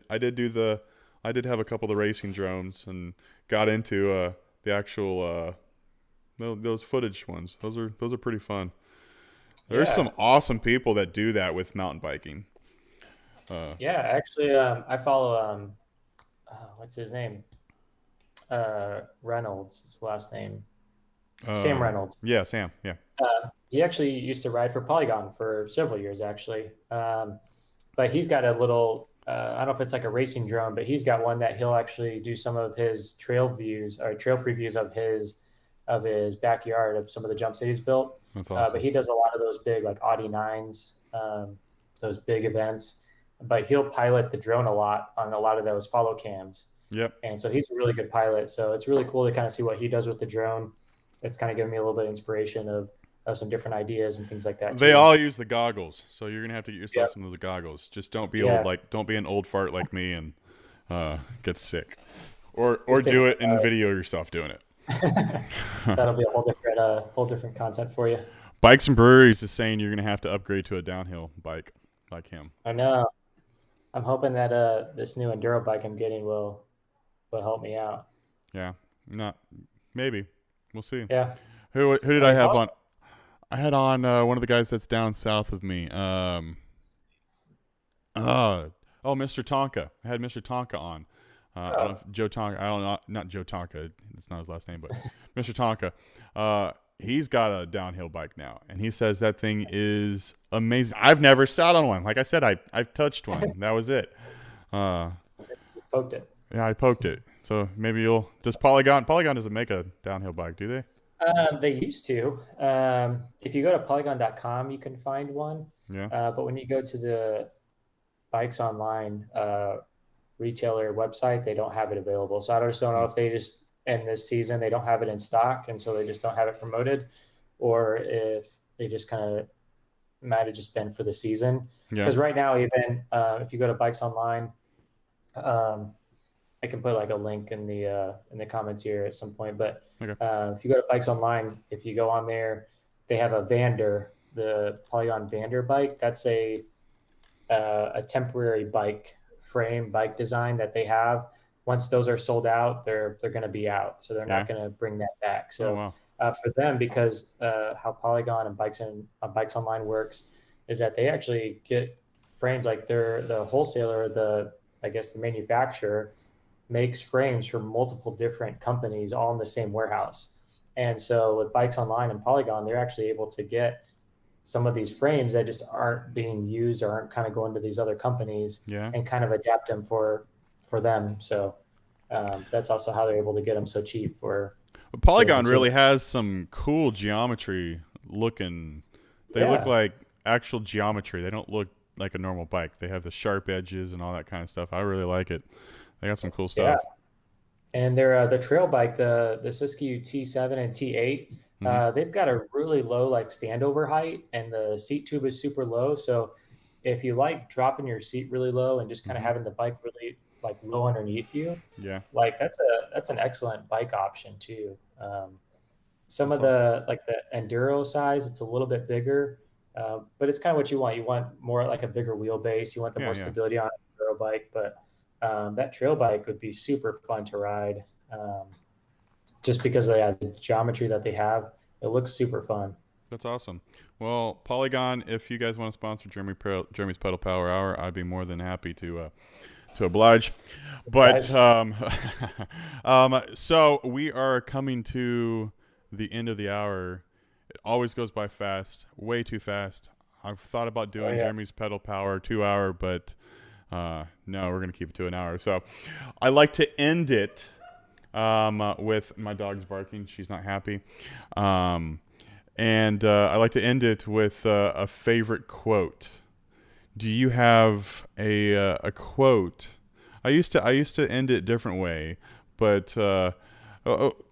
have a couple of the racing drones and got into the actual those footage ones. Those are pretty fun. There's some Yeah. awesome people that do that with mountain biking. Yeah, actually, I follow what's his name? Reynolds, his last name. Sam Uh, Reynolds. yeah, Sam. Yeah. He actually used to ride for Polygon for several years, actually. But he's got a little I don't know if it's like a racing drone, but he's got one that he'll actually do some of his trail views or trail previews of his backyard of some of the jumps that he's built. That's But awesome. he does a lot of those big like Audi nines, those big events. But he'll pilot the drone a lot on a lot of those follow cams. Yep. And so he's a really good pilot. So it's really cool to kind of see what he does with the drone. It's kind of given me a little bit of inspiration of some different ideas and things like that They too. all use the goggles, so you're gonna have to get yourself Yep. some of those goggles. Just don't be Yeah. don't be an old fart like me and get sick, or Just take do some, it and video yourself doing it. that'll be a whole different content for you. Bikes and Breweries is saying you're gonna have to upgrade to a downhill bike like him. I know. I'm hoping that this new enduro bike I'm getting will help me out. Yeah, not maybe. We'll see. Yeah. Who did I I mean, have on? I had on one of the guys that's down south of me. Mr. Tonka. I had Mr. Tonka on. I don't know if Joe Tonka. I don't know, not Joe Tonka. That's not his last name, but Mr. Tonka. He's got a downhill bike now, and he says that thing is amazing. I've never sat on one. Like I said, I've touched one. That was it. just poked it. Yeah, I poked it. So maybe you'll. Does Polygon doesn't make a downhill bike, do they? They used to. If you go to polygon.com, you can find one. Yeah. But when you go to the Bikes Online retailer website, they don't have it available. So I just don't know if they just in this season they don't have it in stock, and so they just don't have it promoted, or if they just kind of might have just been for the season. Yeah. Because right now, even if you go to Bikes Online, I can put like a link in the comments here at some point. But Okay. if you go to Bikes Online, if you go on there, they have a Vander, the Polygon Vander bike. That's a temporary bike design that they have. Once those are sold out, they're going to be out, so they're not going to bring that back. So wow. for them, because how Polygon and Bikes Online works is that they actually get frames, like they're the wholesaler, I guess the manufacturer makes frames for multiple different companies all in the same warehouse. And so with Bikes Online and Polygon, they're actually able to get some of these frames that just aren't being used or aren't kind of going to these other companies and kind of adapt them for them. So that's also how they're able to get them so cheap for Polygon really has some cool geometry looking. They look like actual geometry. They don't look like a normal bike. They have the sharp edges and all that kind of stuff. I really like it. They got some cool stuff. Yeah. And they're the trail bike, the Siskiyou T7 and T8. They've got a really low like standover height, and the seat tube is super low. So if you like dropping your seat really low and just kind of having the bike really like low underneath you, like that's an excellent bike option too. Some of the like the enduro size, it's a little bit bigger, but it's kind of what you want. You want more like a bigger wheelbase. You want the more stability on an enduro bike, but that trail bike would be super fun to ride, just because of the geometry that they have. It looks super fun. That's awesome. Well, Polygon, if you guys want to sponsor Jeremy's Pedal Power Hour, I'd be more than happy to oblige. But so we are coming to the end of the hour. It always goes by fast, way too fast. I've thought about doing Jeremy's Pedal Power 2 hour, but no, we're going to keep it to an hour. So I like to end it with my dog's barking. She's not happy. And I like to end it with a favorite quote. Do you have a quote? I used to end it a different way, but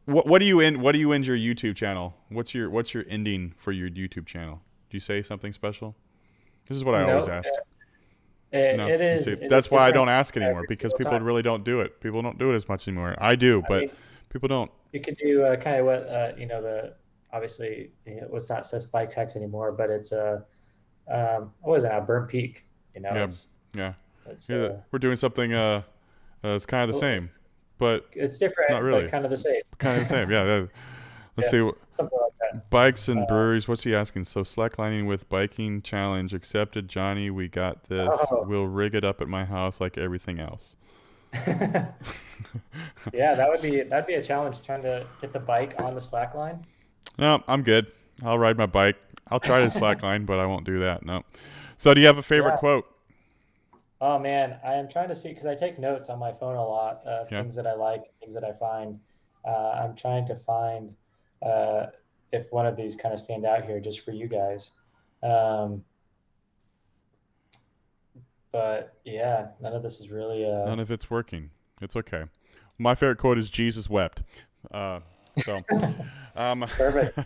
what do you end your YouTube channel? What's your ending for your YouTube channel? Do you say something special? This is what I always ask. It is. That's why I don't ask anymore, because people really don't do it. People don't do it as much anymore. I do, but people don't. You could do kind of what obviously it's not says bike text anymore, but it's what was that? Burn Peak. We're doing something it's kind of the same, but it's different. Not really. But kind of the same. Kind of the same. Yeah. Let's see. Something like that. Bikes and breweries. What's he asking? So slacklining with biking challenge accepted. Johnny, we got this. We'll rig it up at my house like everything else. Yeah, that'd be a challenge, trying to get the bike on the slack line. No, I'm good. I'll ride my bike. I'll try to slackline, but I won't do that. No. So do you have a favorite quote? Oh man, I am trying to see because I take notes on my phone a lot, Yeah. things that I like, things that I find. I'm trying to find uh, if one of these kind of stand out here just for you guys. Um, but yeah, none of this is really None of it's working. It's okay. My favorite quote is Jesus wept. So, um, perfect.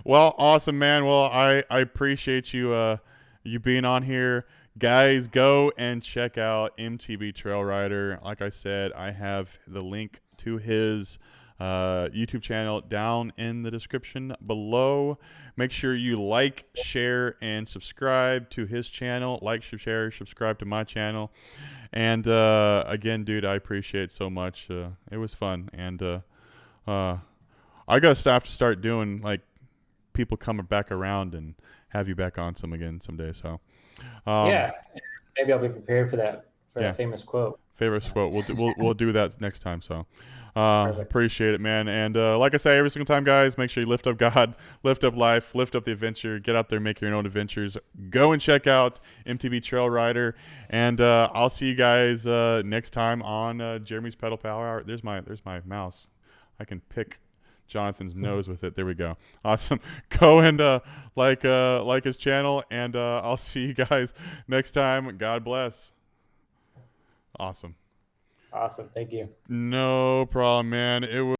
well, awesome, man. Well, I appreciate you you being on here, guys. Go and check out MTB Trail Rider. Like I said, I have the link to his YouTube channel down in the description below. Make sure you like, share, and subscribe to his channel. Like, share, subscribe to my channel. And again, dude, I appreciate it so much. It was fun, and uh, I gotta have to start doing like people coming back around and have you back on some again someday. So, um, Yeah, maybe I'll be prepared for yeah, that famous quote. favorite quote. We'll do that next time. So, Perfect. appreciate it, man. And like I say every single time, guys, make sure you lift up God, lift up life, lift up the adventure. Get out there, make your own adventures. Go and check out MTB Trail Rider, and I'll see you guys next time on Jeremy's Pedal Power Hour. There's my mouse. I can pick Jonathan's nose with it. There we go. Awesome. Go and like his channel, and I'll see you guys next time. God bless. Awesome. Awesome. Thank you. No problem, man. It was